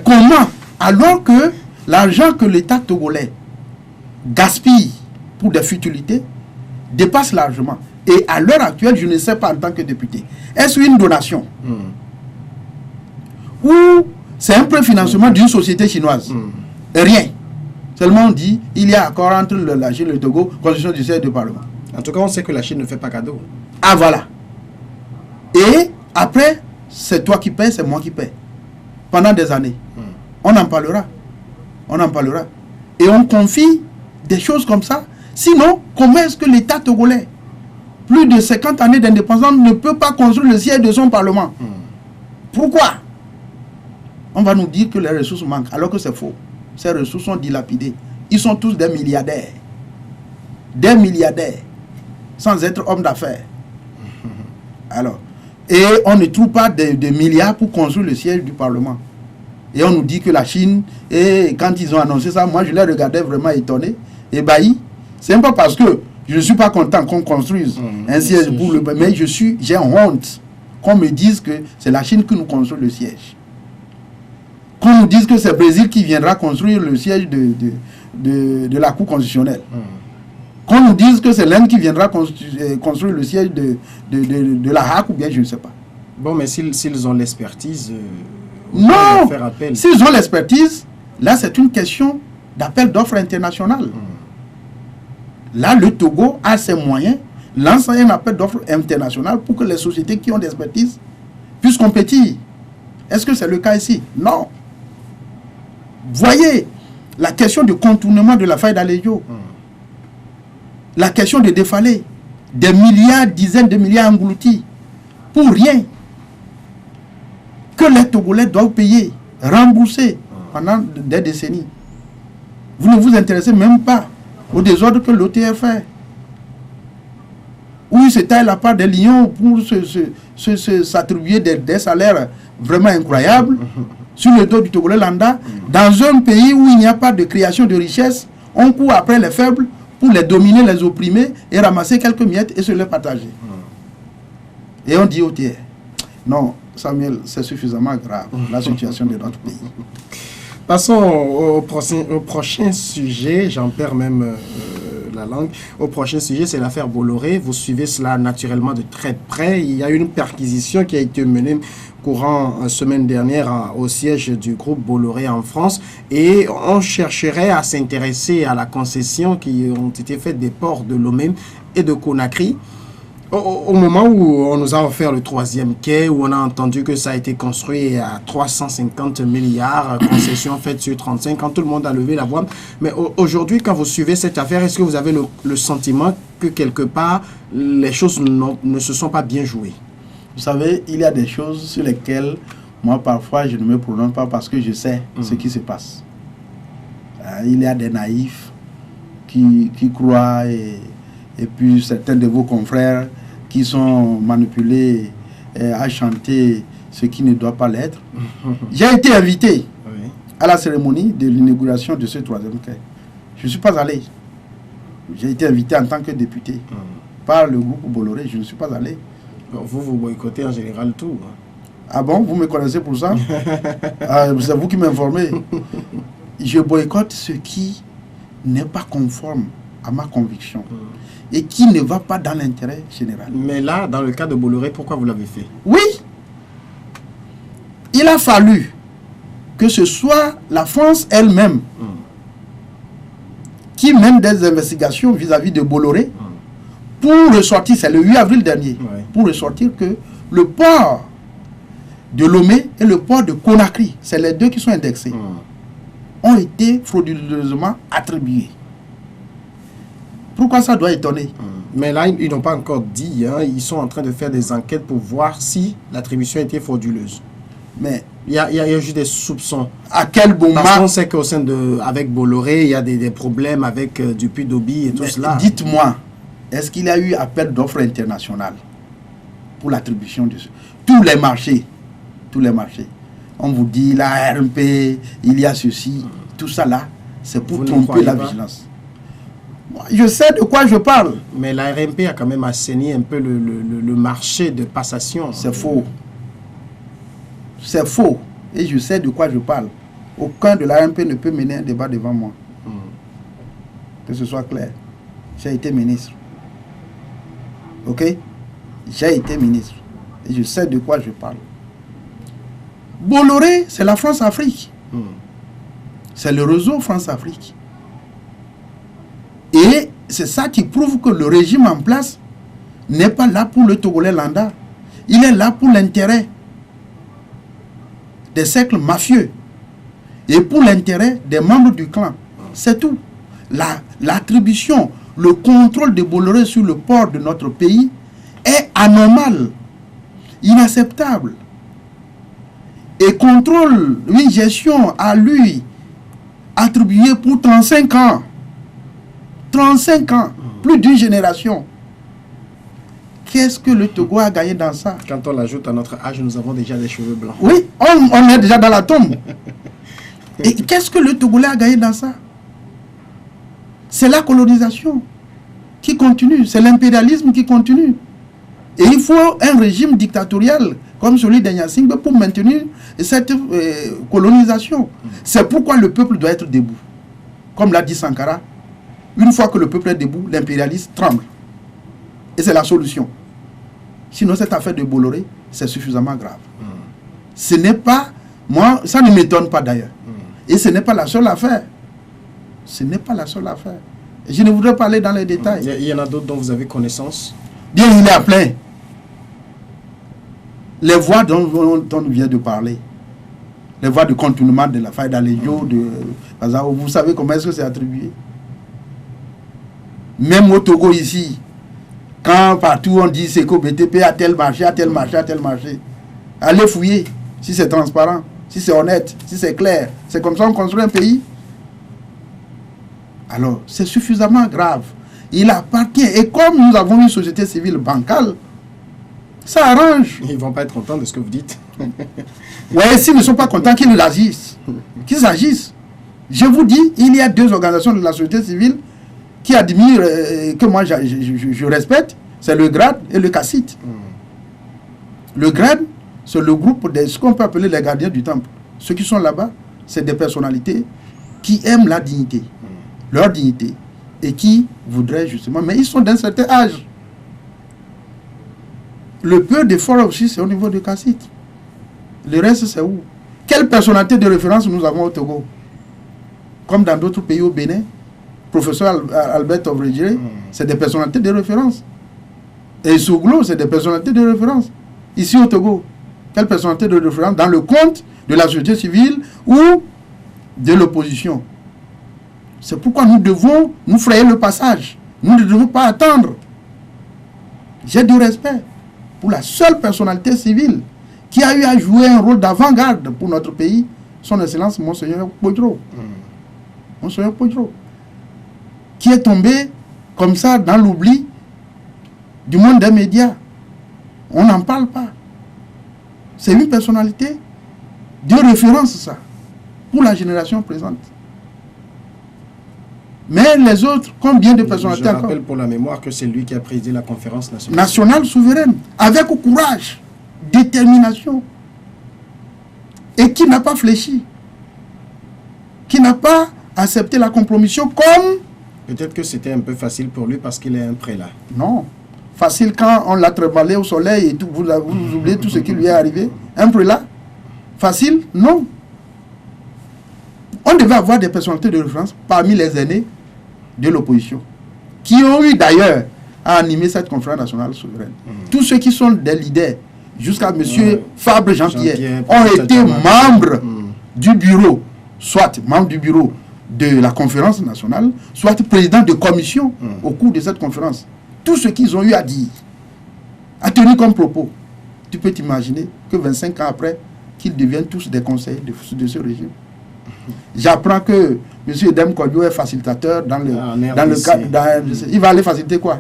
Comment, alors que l'argent que l'État togolais gaspille pour des futilités dépasse largement. Et à l'heure actuelle, je ne sais pas en tant que député, est-ce une donation ou c'est un préfinancement d'une société chinoise? Rien. Seulement on dit, il y a accord entre la Chine et le Togo, construction du siège du Parlement. En tout cas, on sait que la Chine ne fait pas cadeau. Ah voilà. Et après, c'est toi qui paies, c'est moi qui paie. Pendant des années. On en parlera. On en parlera. Et on confie des choses comme ça. Sinon, comment est-ce que l'État togolais, plus de 50 années d'indépendance, ne peut pas construire le siège de son Parlement? Pourquoi? On va nous dire que les ressources manquent, alors que c'est faux. Ces ressources sont dilapidées. Ils sont tous des milliardaires. Des milliardaires. Sans être hommes d'affaires. Alors, et on ne trouve pas de milliards pour construire le siège du Parlement. Et on nous dit que la Chine, et quand ils ont annoncé ça, moi je les regardais vraiment étonné, ébahi. C'est pas parce que je ne suis pas content qu'on construise un siège pour le... Mais j'ai honte qu'on me dise que c'est la Chine qui nous construit le siège. Qu'on nous dise que c'est le Brésil qui viendra construire le siège de la Cour constitutionnelle. Qu'on nous dise que c'est l'Inde qui viendra construire le siège de la HAC ou bien je ne sais pas. Bon, mais s'ils ont l'expertise... non, s'ils ont l'expertise, là c'est une question d'appel d'offres international. Là, le Togo a ses moyens, lance un appel d'offres international pour que les sociétés qui ont l'expertise puissent compétir. Est-ce que c'est le cas ici? Non. Voyez, la question du contournement de la faille d'Alejo, la question de défaler, des milliards, dizaines de milliards engloutis, pour rien, que les Togolais doivent payer, rembourser pendant des décennies. Vous ne vous intéressez même pas au désordre que l'OTF fait. Où il se taille la part des lions pour s'attribuer des salaires vraiment incroyables sur le dos du Togolais lambda. Dans un pays où il n'y a pas de création de richesse, on court après les faibles pour les dominer, les opprimer et ramasser quelques miettes et se les partager. Et on dit OTF. Non, Samuel, c'est suffisamment grave, la situation de notre pays. Passons au prochain sujet, j'en perds même la langue. Au prochain sujet, c'est l'affaire Bolloré. Vous suivez cela naturellement de très près. Il y a une perquisition qui a été menée courant semaine dernière au siège du groupe Bolloré en France. Et on chercherait à s'intéresser à la concession qui ont été faites des ports de Lomé et de Conakry. Au moment où on nous a offert le 3e quai, où on a entendu que ça a été construit à 350 milliards, concession faite sur 35, quand tout le monde a levé la voix. Mais aujourd'hui, quand vous suivez cette affaire, est-ce que vous avez le sentiment que quelque part, les choses ne se sont pas bien jouées? Vous savez, il y a des choses sur lesquelles, moi, parfois, je ne me prononce pas parce que je sais ce qui se passe. Il y a des naïfs qui croient et puis certains de vos confrères qui sont manipulés à chanter ce qui ne doit pas l'être. J'ai été invité à la cérémonie de l'inauguration de ce 3e quai. Je ne suis pas allé. J'ai été invité en tant que député par le groupe Bolloré. Je ne suis pas allé. Vous boycottez en général tout. Ah bon? Vous me connaissez pour ça? C'est vous qui m'informez. Je boycotte ce qui n'est pas conforme à ma conviction et qui ne va pas dans l'intérêt général. Mais là, dans le cas de Bolloré, pourquoi vous l'avez fait? Oui, il a fallu que ce soit la France elle-même qui mène des investigations vis-à-vis de Bolloré pour ressortir, c'est le 8 avril dernier, pour ressortir que le port de Lomé et le port de Conakry, c'est les deux qui sont indexés, ont été frauduleusement attribués. Pourquoi ça doit étonner? Mais là, ils n'ont pas encore dit. Hein, ils sont en train de faire des enquêtes pour voir si l'attribution était frauduleuse. Mais il y a juste des soupçons. À quel moment? Parce qu'on sait qu'au sein de... Avec Bolloré, il y a des problèmes avec du Puy d'Obi et tout cela. Dites-moi, est-ce qu'il y a eu appel d'offres international pour l'attribution de tous les marchés? Tous les marchés. On vous dit la RMP, il y a ceci, tout ça là, c'est pour tromper la vigilance. Moi, je sais de quoi je parle. Mais la RMP a quand même assaini un peu le marché de passation. C'est faux. C'est faux. Et je sais de quoi je parle. Aucun de la RMP ne peut mener un débat devant moi. Que ce soit clair. J'ai été ministre. Ok? J'ai été ministre. Et je sais de quoi je parle. Bolloré, c'est la France-Afrique. C'est le réseau France-Afrique. Et c'est ça qui prouve que le régime en place n'est pas là pour le Togolais lambda. Il est là pour l'intérêt des cercles mafieux et pour l'intérêt des membres du clan. C'est tout. L'attribution, le contrôle de Bolloré sur le port de notre pays est anormal, inacceptable. Et contrôle une gestion à lui attribuée pour 35 ans. 35 ans, plus d'une génération. Qu'est-ce que le Togo a gagné dans ça? Quand on l'ajoute à notre âge, nous avons déjà des cheveux blancs. Oui, on est déjà dans la tombe. Et qu'est-ce que le Togolais a gagné dans ça? C'est la colonisation qui continue, c'est l'impérialisme qui continue. Et il faut un régime dictatorial comme celui d'Enyasingbe pour maintenir cette colonisation. C'est pourquoi le peuple doit être debout. Comme l'a dit Sankara, une fois que le peuple est debout, l'impérialiste tremble. Et c'est la solution. Sinon, cette affaire de Bolloré, c'est suffisamment grave. Ce n'est pas, moi, ça ne m'étonne pas d'ailleurs. Et ce n'est pas la seule affaire. Ce n'est pas la seule affaire. Je ne voudrais pas aller dans les détails. Il y en a d'autres dont vous avez connaissance? Bien, il est à plein. Les voies dont on vient de parler, les voies de contournement de la faille d'Aléjo, vous savez comment est-ce que c'est attribué? Même au Togo ici, quand partout on dit c'est qu'au BTP à tel marché, à tel marché, à tel marché, allez fouiller si c'est transparent, si c'est honnête, si c'est clair. C'est comme ça qu'on construit un pays. Alors, c'est suffisamment grave. Il appartient. Et comme nous avons une société civile bancale, ça arrange. Ils ne vont pas être contents de ce que vous dites. Oui, s'ils ne sont pas contents, qu'ils agissent. Qu'ils agissent. Je vous dis, il y a deux organisations de la société civile qui admirent, que moi je respecte, c'est le GRAD et le CACIT. Le GRAD, c'est le groupe de ce qu'on peut appeler les gardiens du temple. Ceux qui sont là-bas, c'est des personnalités qui aiment la dignité, leur dignité, et qui voudraient justement, mais ils sont d'un certain âge. Le peu d'efforts aussi, c'est au niveau de CACIT. Le reste, c'est où? Quelle personnalité de référence nous avons au Togo? Comme dans d'autres pays au Bénin, professeur Albert Ovredjé, c'est des personnalités de référence. Et Souglo, c'est des personnalités de référence. Ici au Togo, quelle personnalité de référence dans le compte de la société civile ou de l'opposition? C'est pourquoi nous devons nous frayer le passage. Nous ne devons pas attendre. J'ai du respect pour la seule personnalité civile qui a eu à jouer un rôle d'avant-garde pour notre pays, son Excellence Monseigneur Podro. Monseigneur Podro, qui est tombé comme ça dans l'oubli du monde des médias. On n'en parle pas. C'est une personnalité de référence, ça, pour la génération présente. Mais les autres, combien de personnalités encore? Je rappelle pour la mémoire que c'est lui qui a présidé la conférence nationale. Nationale souveraine, avec courage, détermination, et qui n'a pas fléchi, qui n'a pas accepté la compromission comme... Peut-être que c'était un peu facile pour lui parce qu'il est un prélat. Non. Facile quand on l'a tremballé au soleil et tout, vous oubliez tout ce qui lui est arrivé. Un prélat. Facile? Non. On devait avoir des personnalités de référence parmi les aînés de l'opposition, qui ont eu d'ailleurs à animer cette conférence nationale souveraine. Tous ceux qui sont des leaders, jusqu'à M. Fabre Jean-Pierre, ont été membres du bureau, soit membre du bureau de la conférence nationale, soit président de commission au cours de cette conférence. Tout ce qu'ils ont eu à dire, à tenir comme propos, tu peux t'imaginer que 25 ans après, qu'ils deviennent tous des conseillers de ce régime. J'apprends que M. Edem Kodjo est facilitateur dans le cadre. Il va aller faciliter quoi?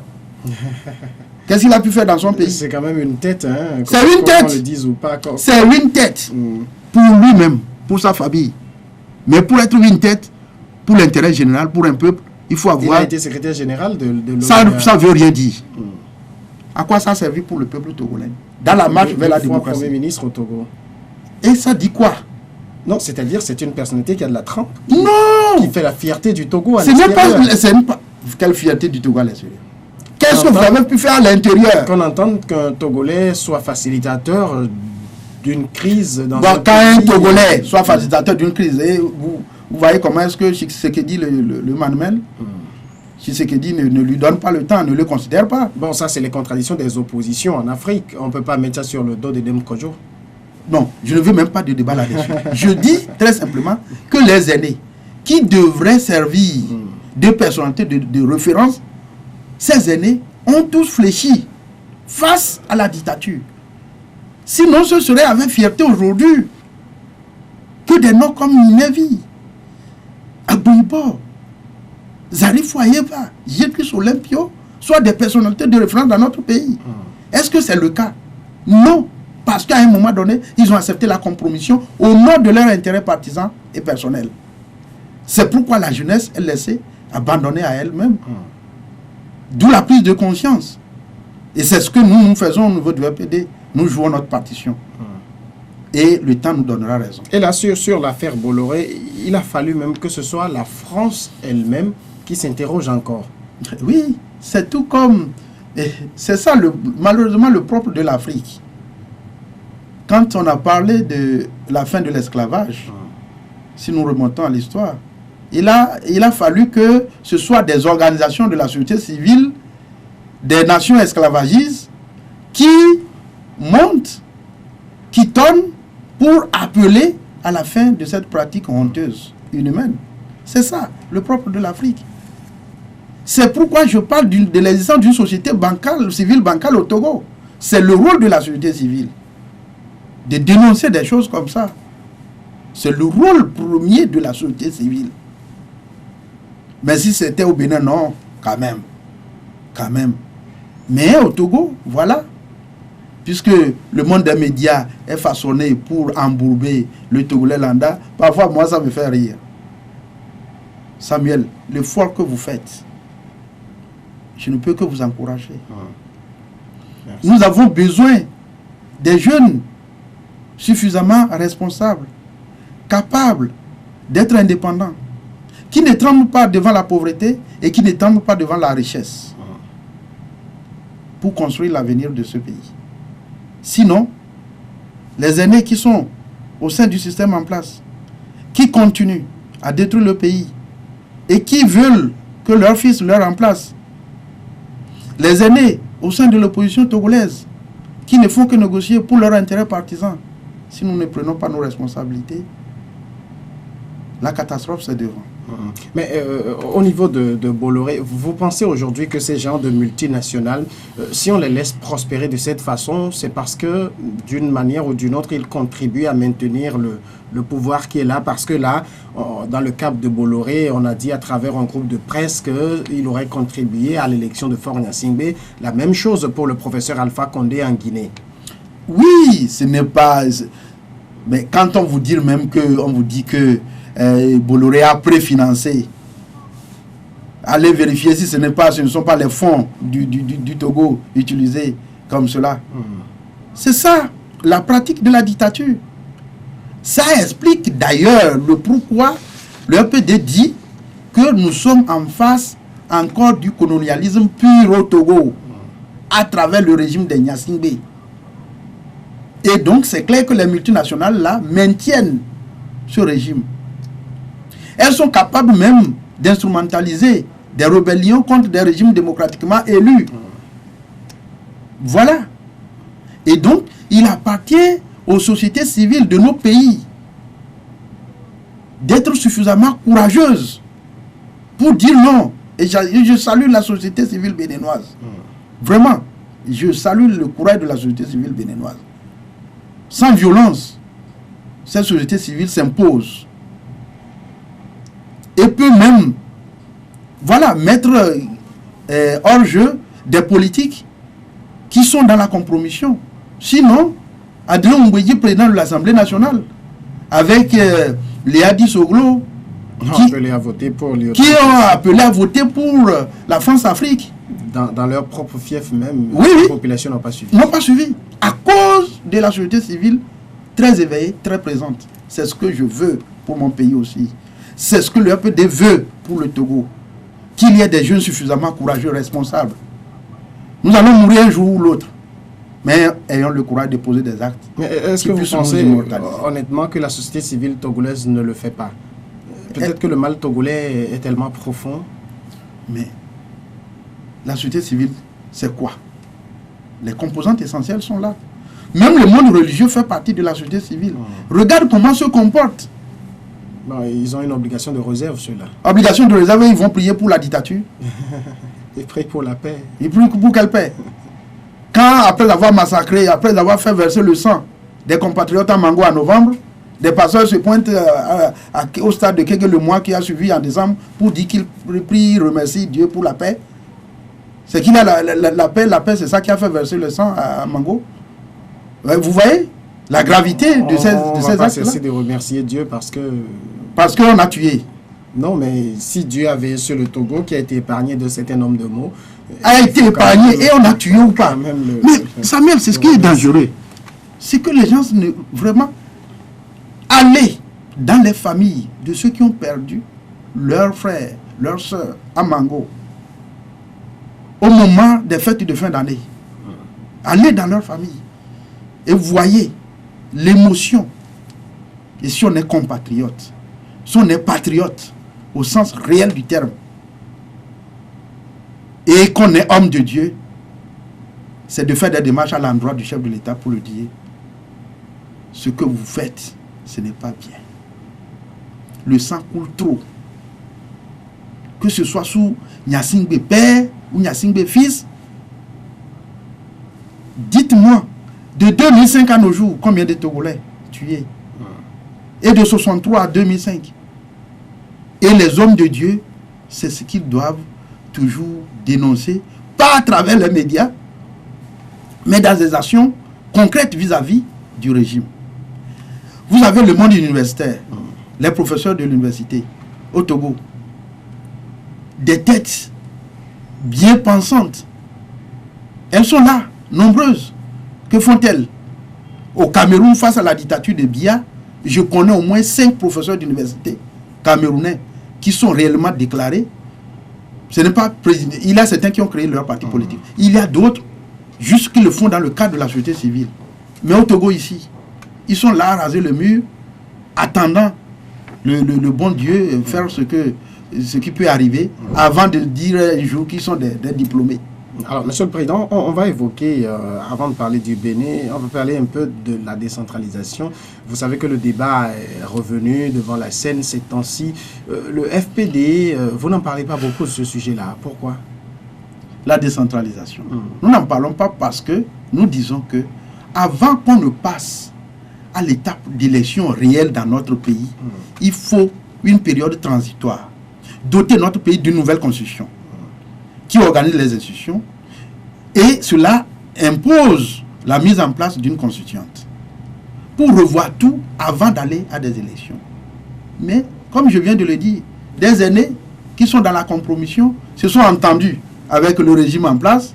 Qu'est-ce qu'il a pu faire dans son pays? C'est quand même une tête, hein. C'est une tête. Qu'on le dise ou pas. C'est une tête pour lui-même, pour sa famille. Mais pour être une tête, pour l'intérêt général, pour un peuple, il faut avoir... Il a été secrétaire général de l'ONU. Ça ne veut rien dire. À quoi ça a servi pour le peuple togolais? Dans la marche vers la démocratie. Premier ministre au Togo. Et ça dit quoi? Non, c'est-à-dire c'est une personnalité qui a de la trempe. Non! Qui fait la fierté du Togo à Ce n'est l'extérieur. pas... Quelle fierté du Togo à l'extérieur? Qu'est-ce que vous avez pu faire à l'intérieur? Qu'on entende qu'un Togolais soit facilitateur d'une crise dans bon, un quand un pays... Togolais soit facilitateur d'une crise, et vous voyez comment est-ce que Tshisekedi le malmène? Tshisekedi ne lui donne pas le temps, ne le considère pas. Bon, ça c'est les contradictions des oppositions en Afrique. On ne peut pas mettre ça sur le dos de Dem Kojo. Non, je ne veux même pas de débat là-dessus. Je dis très simplement que les aînés qui devraient servir de personnalité de référence, ces aînés ont tous fléchi face à la dictature. Sinon, ce serait avec fierté aujourd'hui que des noms comme Minevi, Abouibo, Zarif Ouayeva, Yékris Olympio soient des personnalités de référence dans notre pays. Est-ce que c'est le cas? Non. Parce qu'à un moment donné, ils ont accepté la compromission au nom de leur intérêt partisan et personnel. C'est pourquoi la jeunesse est laissée abandonnée à elle-même. D'où la prise de conscience. Et c'est ce que nous faisons au niveau du VPD. Nous jouons notre partition. Et le temps nous donnera raison. Et là, sur l'affaire Bolloré, il a fallu même que ce soit la France elle-même qui s'interroge encore. Oui, c'est tout comme... C'est ça, malheureusement, le propre de l'Afrique. Quand on a parlé de la fin de l'esclavage, si nous remontons à l'histoire, il a fallu que ce soit des organisations de la société civile, des nations esclavagistes, qui montent, qui tonnent pour appeler à la fin de cette pratique honteuse, inhumaine. C'est ça, le propre de l'Afrique. C'est pourquoi je parle de l'existence d'une société bancale, civile bancale au Togo. C'est le rôle de la société civile de dénoncer des choses comme ça. C'est le rôle premier de la société civile. Mais si c'était au Bénin, non, quand même. Quand même. Mais au Togo, voilà. Puisque le monde des médias est façonné pour embourber le Togolais lambda, parfois, moi, ça me fait rire. Samuel, l'effort que vous faites, je ne peux que vous encourager. Nous avons besoin des jeunes suffisamment responsables, capables d'être indépendants, qui ne tremblent pas devant la pauvreté et qui ne tremblent pas devant la richesse pour construire l'avenir de ce pays. Sinon, les aînés qui sont au sein du système en place, qui continuent à détruire le pays et qui veulent que leurs fils leur remplacent, les aînés au sein de l'opposition togolaise qui ne font que négocier pour leur intérêt partisan, si nous ne prenons pas nos responsabilités, la catastrophe c'est devant. Mais au niveau de Bolloré, vous pensez aujourd'hui que ces gens de multinationales, si on les laisse prospérer de cette façon, c'est parce que d'une manière ou d'une autre, ils contribuent à maintenir le pouvoir qui est là? Parce que là, dans le cap de Bolloré, on a dit à travers un groupe de presse qu'il aurait contribué à l'élection de Faure Gnassingbé. La même chose pour le professeur Alpha Condé en Guinée. Oui, ce n'est pas... Mais quand on vous dit même que... On vous dit que Bolloré a préfinancé. Allez vérifier si ce ne sont pas les fonds du Togo utilisés comme cela. C'est ça, la pratique de la dictature. Ça explique d'ailleurs le pourquoi le RPD dit que nous sommes en face encore du colonialisme pur au Togo à travers le régime des Gnassingbé. Et donc c'est clair que les multinationales là maintiennent ce régime. Elles sont capables même d'instrumentaliser des rébellions contre des régimes démocratiquement élus. Voilà. Et donc, il appartient aux sociétés civiles de nos pays d'être suffisamment courageuses pour dire non. Et je salue la société civile béninoise. Vraiment, je salue le courage de la société civile béninoise. Sans violence, cette société civile s'impose. Et peut même, voilà, mettre hors jeu des politiques qui sont dans la compromission. Sinon, Adrien Mbouédi, président de l'Assemblée nationale, avec Léa Dissoglo, qui ont appelé à voter pour la France-Afrique. Dans leur propre fief même, oui, la population n'a pas suivi. N'ont pas suivi. À cause de la société civile très éveillée, très présente. C'est ce que je veux pour mon pays aussi. C'est ce que le FPD veut pour le Togo. Qu'il y ait des jeunes suffisamment courageux, responsables. Nous allons mourir un jour ou l'autre. Mais ayons le courage de poser des actes. Mais est-ce que vous pensez honnêtement que la société civile togolaise ne le fait pas? Peut-être que le mal togolais est tellement profond. Mais la société civile, c'est quoi? Les composantes essentielles sont là. Même le monde religieux fait partie de la société civile. Regarde comment se comportent. Non, ils ont une obligation de réserve, ceux-là. Obligation de réserve, ils vont prier pour la dictature. Ils prient pour la paix. Ils prient pour quelle paix? Quand, après avoir massacré, après avoir fait verser le sang des compatriotes à Mango en novembre, des pasteurs se pointent au stade de Kege le mois qui a suivi en décembre pour dire qu'ils prient, remercient Dieu pour la paix. C'est qu'il a la paix, c'est ça qui a fait verser le sang à Mango. Vous voyez la gravité de ces actes-là. On va pas cesser de remercier Dieu parce qu'on a tué. Non, mais si Dieu avait sur le Togo qui a été épargné de certain nombre de mots, a été épargné et on a tué ou pas. Mais Samuel, c'est ce qui est dangereux. C'est que les gens vraiment aller dans les familles de ceux qui ont perdu leurs frères, leurs soeurs à Mango au moment des fêtes de fin d'année. Allez dans leur famille et voyez l'émotion. Et si on est compatriote, si on est patriote au sens réel du terme, et qu'on est homme de Dieu, c'est de faire des démarches à l'endroit du chef de l'État pour le dire. Ce que vous faites, ce n'est pas bien. Le sang coule trop. Que ce soit sous Nyasingbe père ou Nyasingbe fils, dites-moi, de 2005 à nos jours, combien de Togolais tués? Et de 63 à 2005. Et les hommes de Dieu, c'est ce qu'ils doivent toujours dénoncer, pas à travers les médias, mais dans des actions concrètes vis-à-vis du régime. Vous avez le monde universitaire, les professeurs de l'université au Togo, des têtes bien pensantes. Elles sont là, nombreuses. Que font-elles? Au Cameroun, face à la dictature de Biya, je connais au moins 5 professeurs d'université camerounais qui sont réellement déclarés. Ce n'est pas président. Il y a certains qui ont créé leur parti politique. Il y a d'autres, juste qui le font dans le cadre de la société civile. Mais au Togo, ici, ils sont là à raser le mur, attendant le bon Dieu faire ce qui peut arriver, avant de dire un jour qu'ils sont des diplômés. Alors, Monsieur le Président, on va évoquer, avant de parler du Bénin, on va parler un peu de la décentralisation. Vous savez que le débat est revenu devant la scène ces temps-ci. Le FPD, vous n'en parlez pas beaucoup de ce sujet-là. Pourquoi? La décentralisation. Nous n'en parlons pas parce que nous disons que avant qu'on ne passe à l'étape d'élection réelle dans notre pays, il faut une période transitoire. Doter notre pays d'une nouvelle constitution qui organise les institutions, et cela impose la mise en place d'une constituante pour revoir tout avant d'aller à des élections. Mais, comme je viens de le dire, des aînés qui sont dans la compromission se sont entendus avec le régime en place,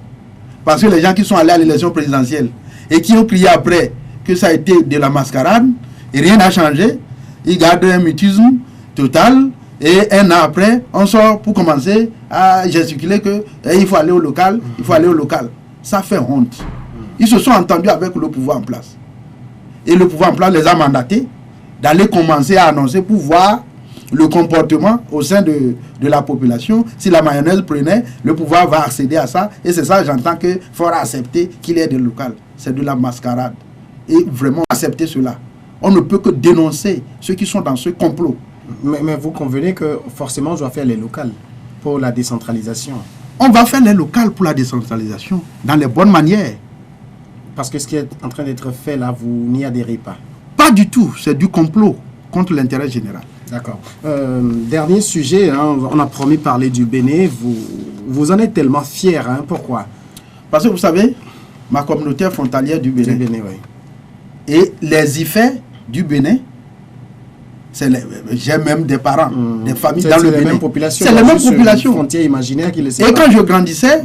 parce que les gens qui sont allés à l'élection présidentielle et qui ont crié après que ça a été de la mascarade et rien n'a changé, ils gardent un mutisme total. Et un an après, on sort pour commencer à gesticuler qu'il faut aller au local, il faut aller au local. Ça fait honte. Ils se sont entendus avec le pouvoir en place. Et le pouvoir en place les a mandatés d'aller commencer à annoncer pour voir le comportement au sein de la population. Si la mayonnaise prenait, le pouvoir va accéder à ça. Et c'est ça, j'entends qu'il faudra accepter qu'il y ait des local. C'est de la mascarade. Et vraiment accepter cela. On ne peut que dénoncer ceux qui sont dans ce complot. Mais vous convenez que forcément on doit faire les locales pour la décentralisation? On va faire les locales pour la décentralisation dans les bonnes manières. Parce que ce qui est en train d'être fait là, vous n'y adhérez pas? Pas du tout, c'est du complot contre l'intérêt général. D'accord. Dernier sujet, hein, on a promis de parler du Bénin. Vous en êtes tellement fiers, hein, pourquoi? Parce que vous savez, ma communauté est frontalière du Bénin. Oui. Et les IFE du Bénin, j'ai même des parents, des familles dans le Bénin. C'est les mêmes populations. Frontières imaginaires qui les séparent. Et quand je grandissais,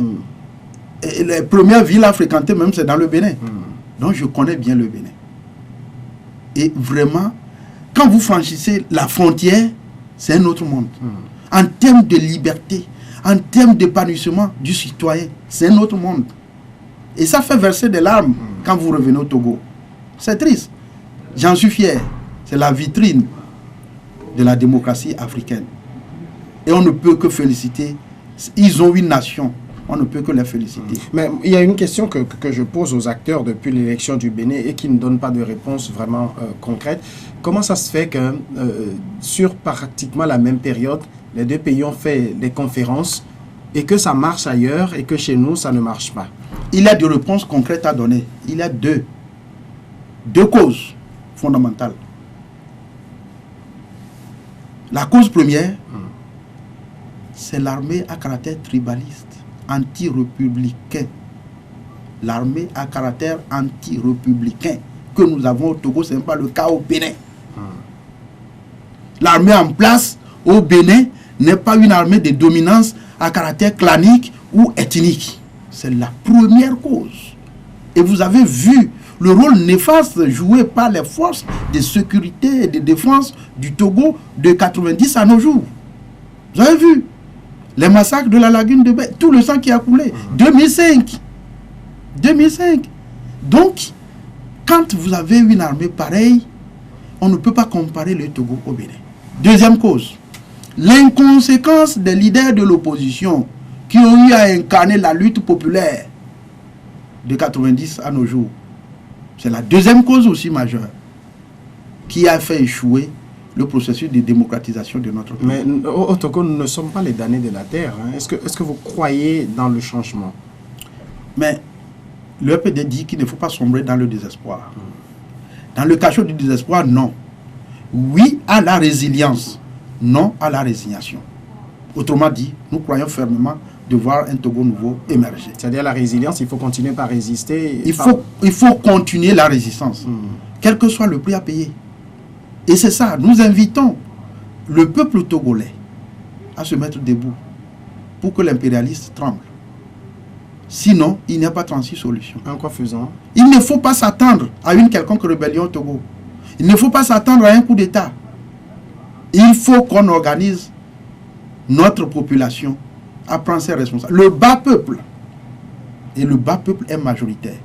les premières villes à fréquenter même, c'est dans le Bénin. Donc je connais bien le Bénin. Et vraiment, quand vous franchissez la frontière, c'est un autre monde. En termes de liberté, en termes d'épanouissement du citoyen, c'est un autre monde. Et ça fait verser des larmes quand vous revenez au Togo. C'est triste. J'en suis fier. C'est la vitrine de la démocratie africaine. Et on ne peut que féliciter. Ils ont une nation. On ne peut que les féliciter. Mais il y a une question que je pose aux acteurs depuis l'élection du Bénin et qui ne donne pas de réponse vraiment concrète. Comment ça se fait que sur pratiquement la même période, les deux pays ont fait des conférences et que ça marche ailleurs et que chez nous, ça ne marche pas? Il y a des réponses concrètes à donner. Il y a deux causes fondamentales. La cause première, c'est l'armée à caractère tribaliste, anti-républicain. L'armée à caractère anti-républicain que nous avons au Togo, ce n'est pas le cas au Bénin. L'armée en place au Bénin n'est pas une armée de dominance à caractère clanique ou ethnique. C'est la première cause. Et vous avez vu le rôle néfaste joué par les forces de sécurité et de défense du Togo de 90 à nos jours. Vous avez vu les massacres de la lagune de Baie, tout le sang qui a coulé. 2005. Donc, quand vous avez une armée pareille, on ne peut pas comparer le Togo au Bénin. Deuxième cause, l'inconséquence des leaders de l'opposition qui ont eu à incarner la lutte populaire de 90 à nos jours. C'est la deuxième cause aussi majeure qui a fait échouer le processus de démocratisation de notre pays. Mais au Togo, nous ne sommes pas les damnés de la terre. Hein. Est-ce que vous croyez dans le changement? Mais le PD dit qu'il ne faut pas sombrer dans le désespoir. Dans le cachot du désespoir, non. Oui à la résilience, non à la résignation. Autrement dit, nous croyons fermement de voir un Togo nouveau émerger. C'est-à-dire la résilience, il faut continuer par résister. Il faut continuer la résistance, quel que soit le prix à payer. Et c'est ça, nous invitons le peuple togolais à se mettre debout pour que l'impérialiste tremble. Sinon, il n'y a pas 36 solutions. En quoi faisant? Il ne faut pas s'attendre à une quelconque rébellion au Togo. Il ne faut pas s'attendre à un coup d'État. Il faut qu'on organise notre population à prendre ses responsabilités. Le bas peuple, et le bas peuple est majoritaire.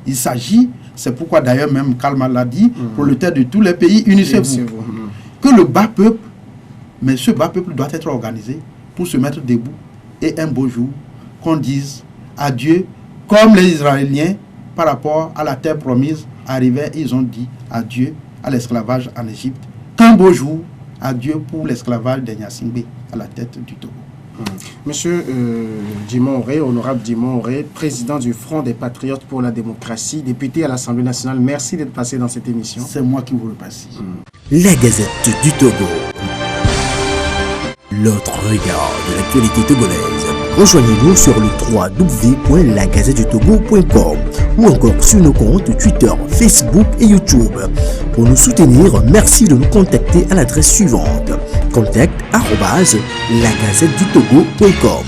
Il s'agit, c'est pourquoi d'ailleurs même Kalma l'a dit, prolétaires de tous les pays, unissez-vous. Que le bas peuple, mais ce bas peuple doit être organisé pour se mettre debout et un beau jour qu'on dise adieu, comme les Israéliens par rapport à la terre promise arrivaient, ils ont dit adieu à l'esclavage en Égypte. Qu'un beau jour, adieu pour l'esclavage de Gnassingbé à la tête du Togo. Monsieur Djimon Oré, honorable Djimon Oré, président du Front des Patriotes pour la démocratie, député à l'Assemblée nationale, merci d'être passé dans cette émission. C'est moi qui vous remercie. La Gazette du Togo. L'autre regard de l'actualité togolaise. Rejoignez-nous sur le www.lagazettedutogo.com ou encore sur nos comptes Twitter, Facebook et YouTube. Pour nous soutenir, merci de nous contacter à l'adresse suivante: contact@lagazettedutogo.com.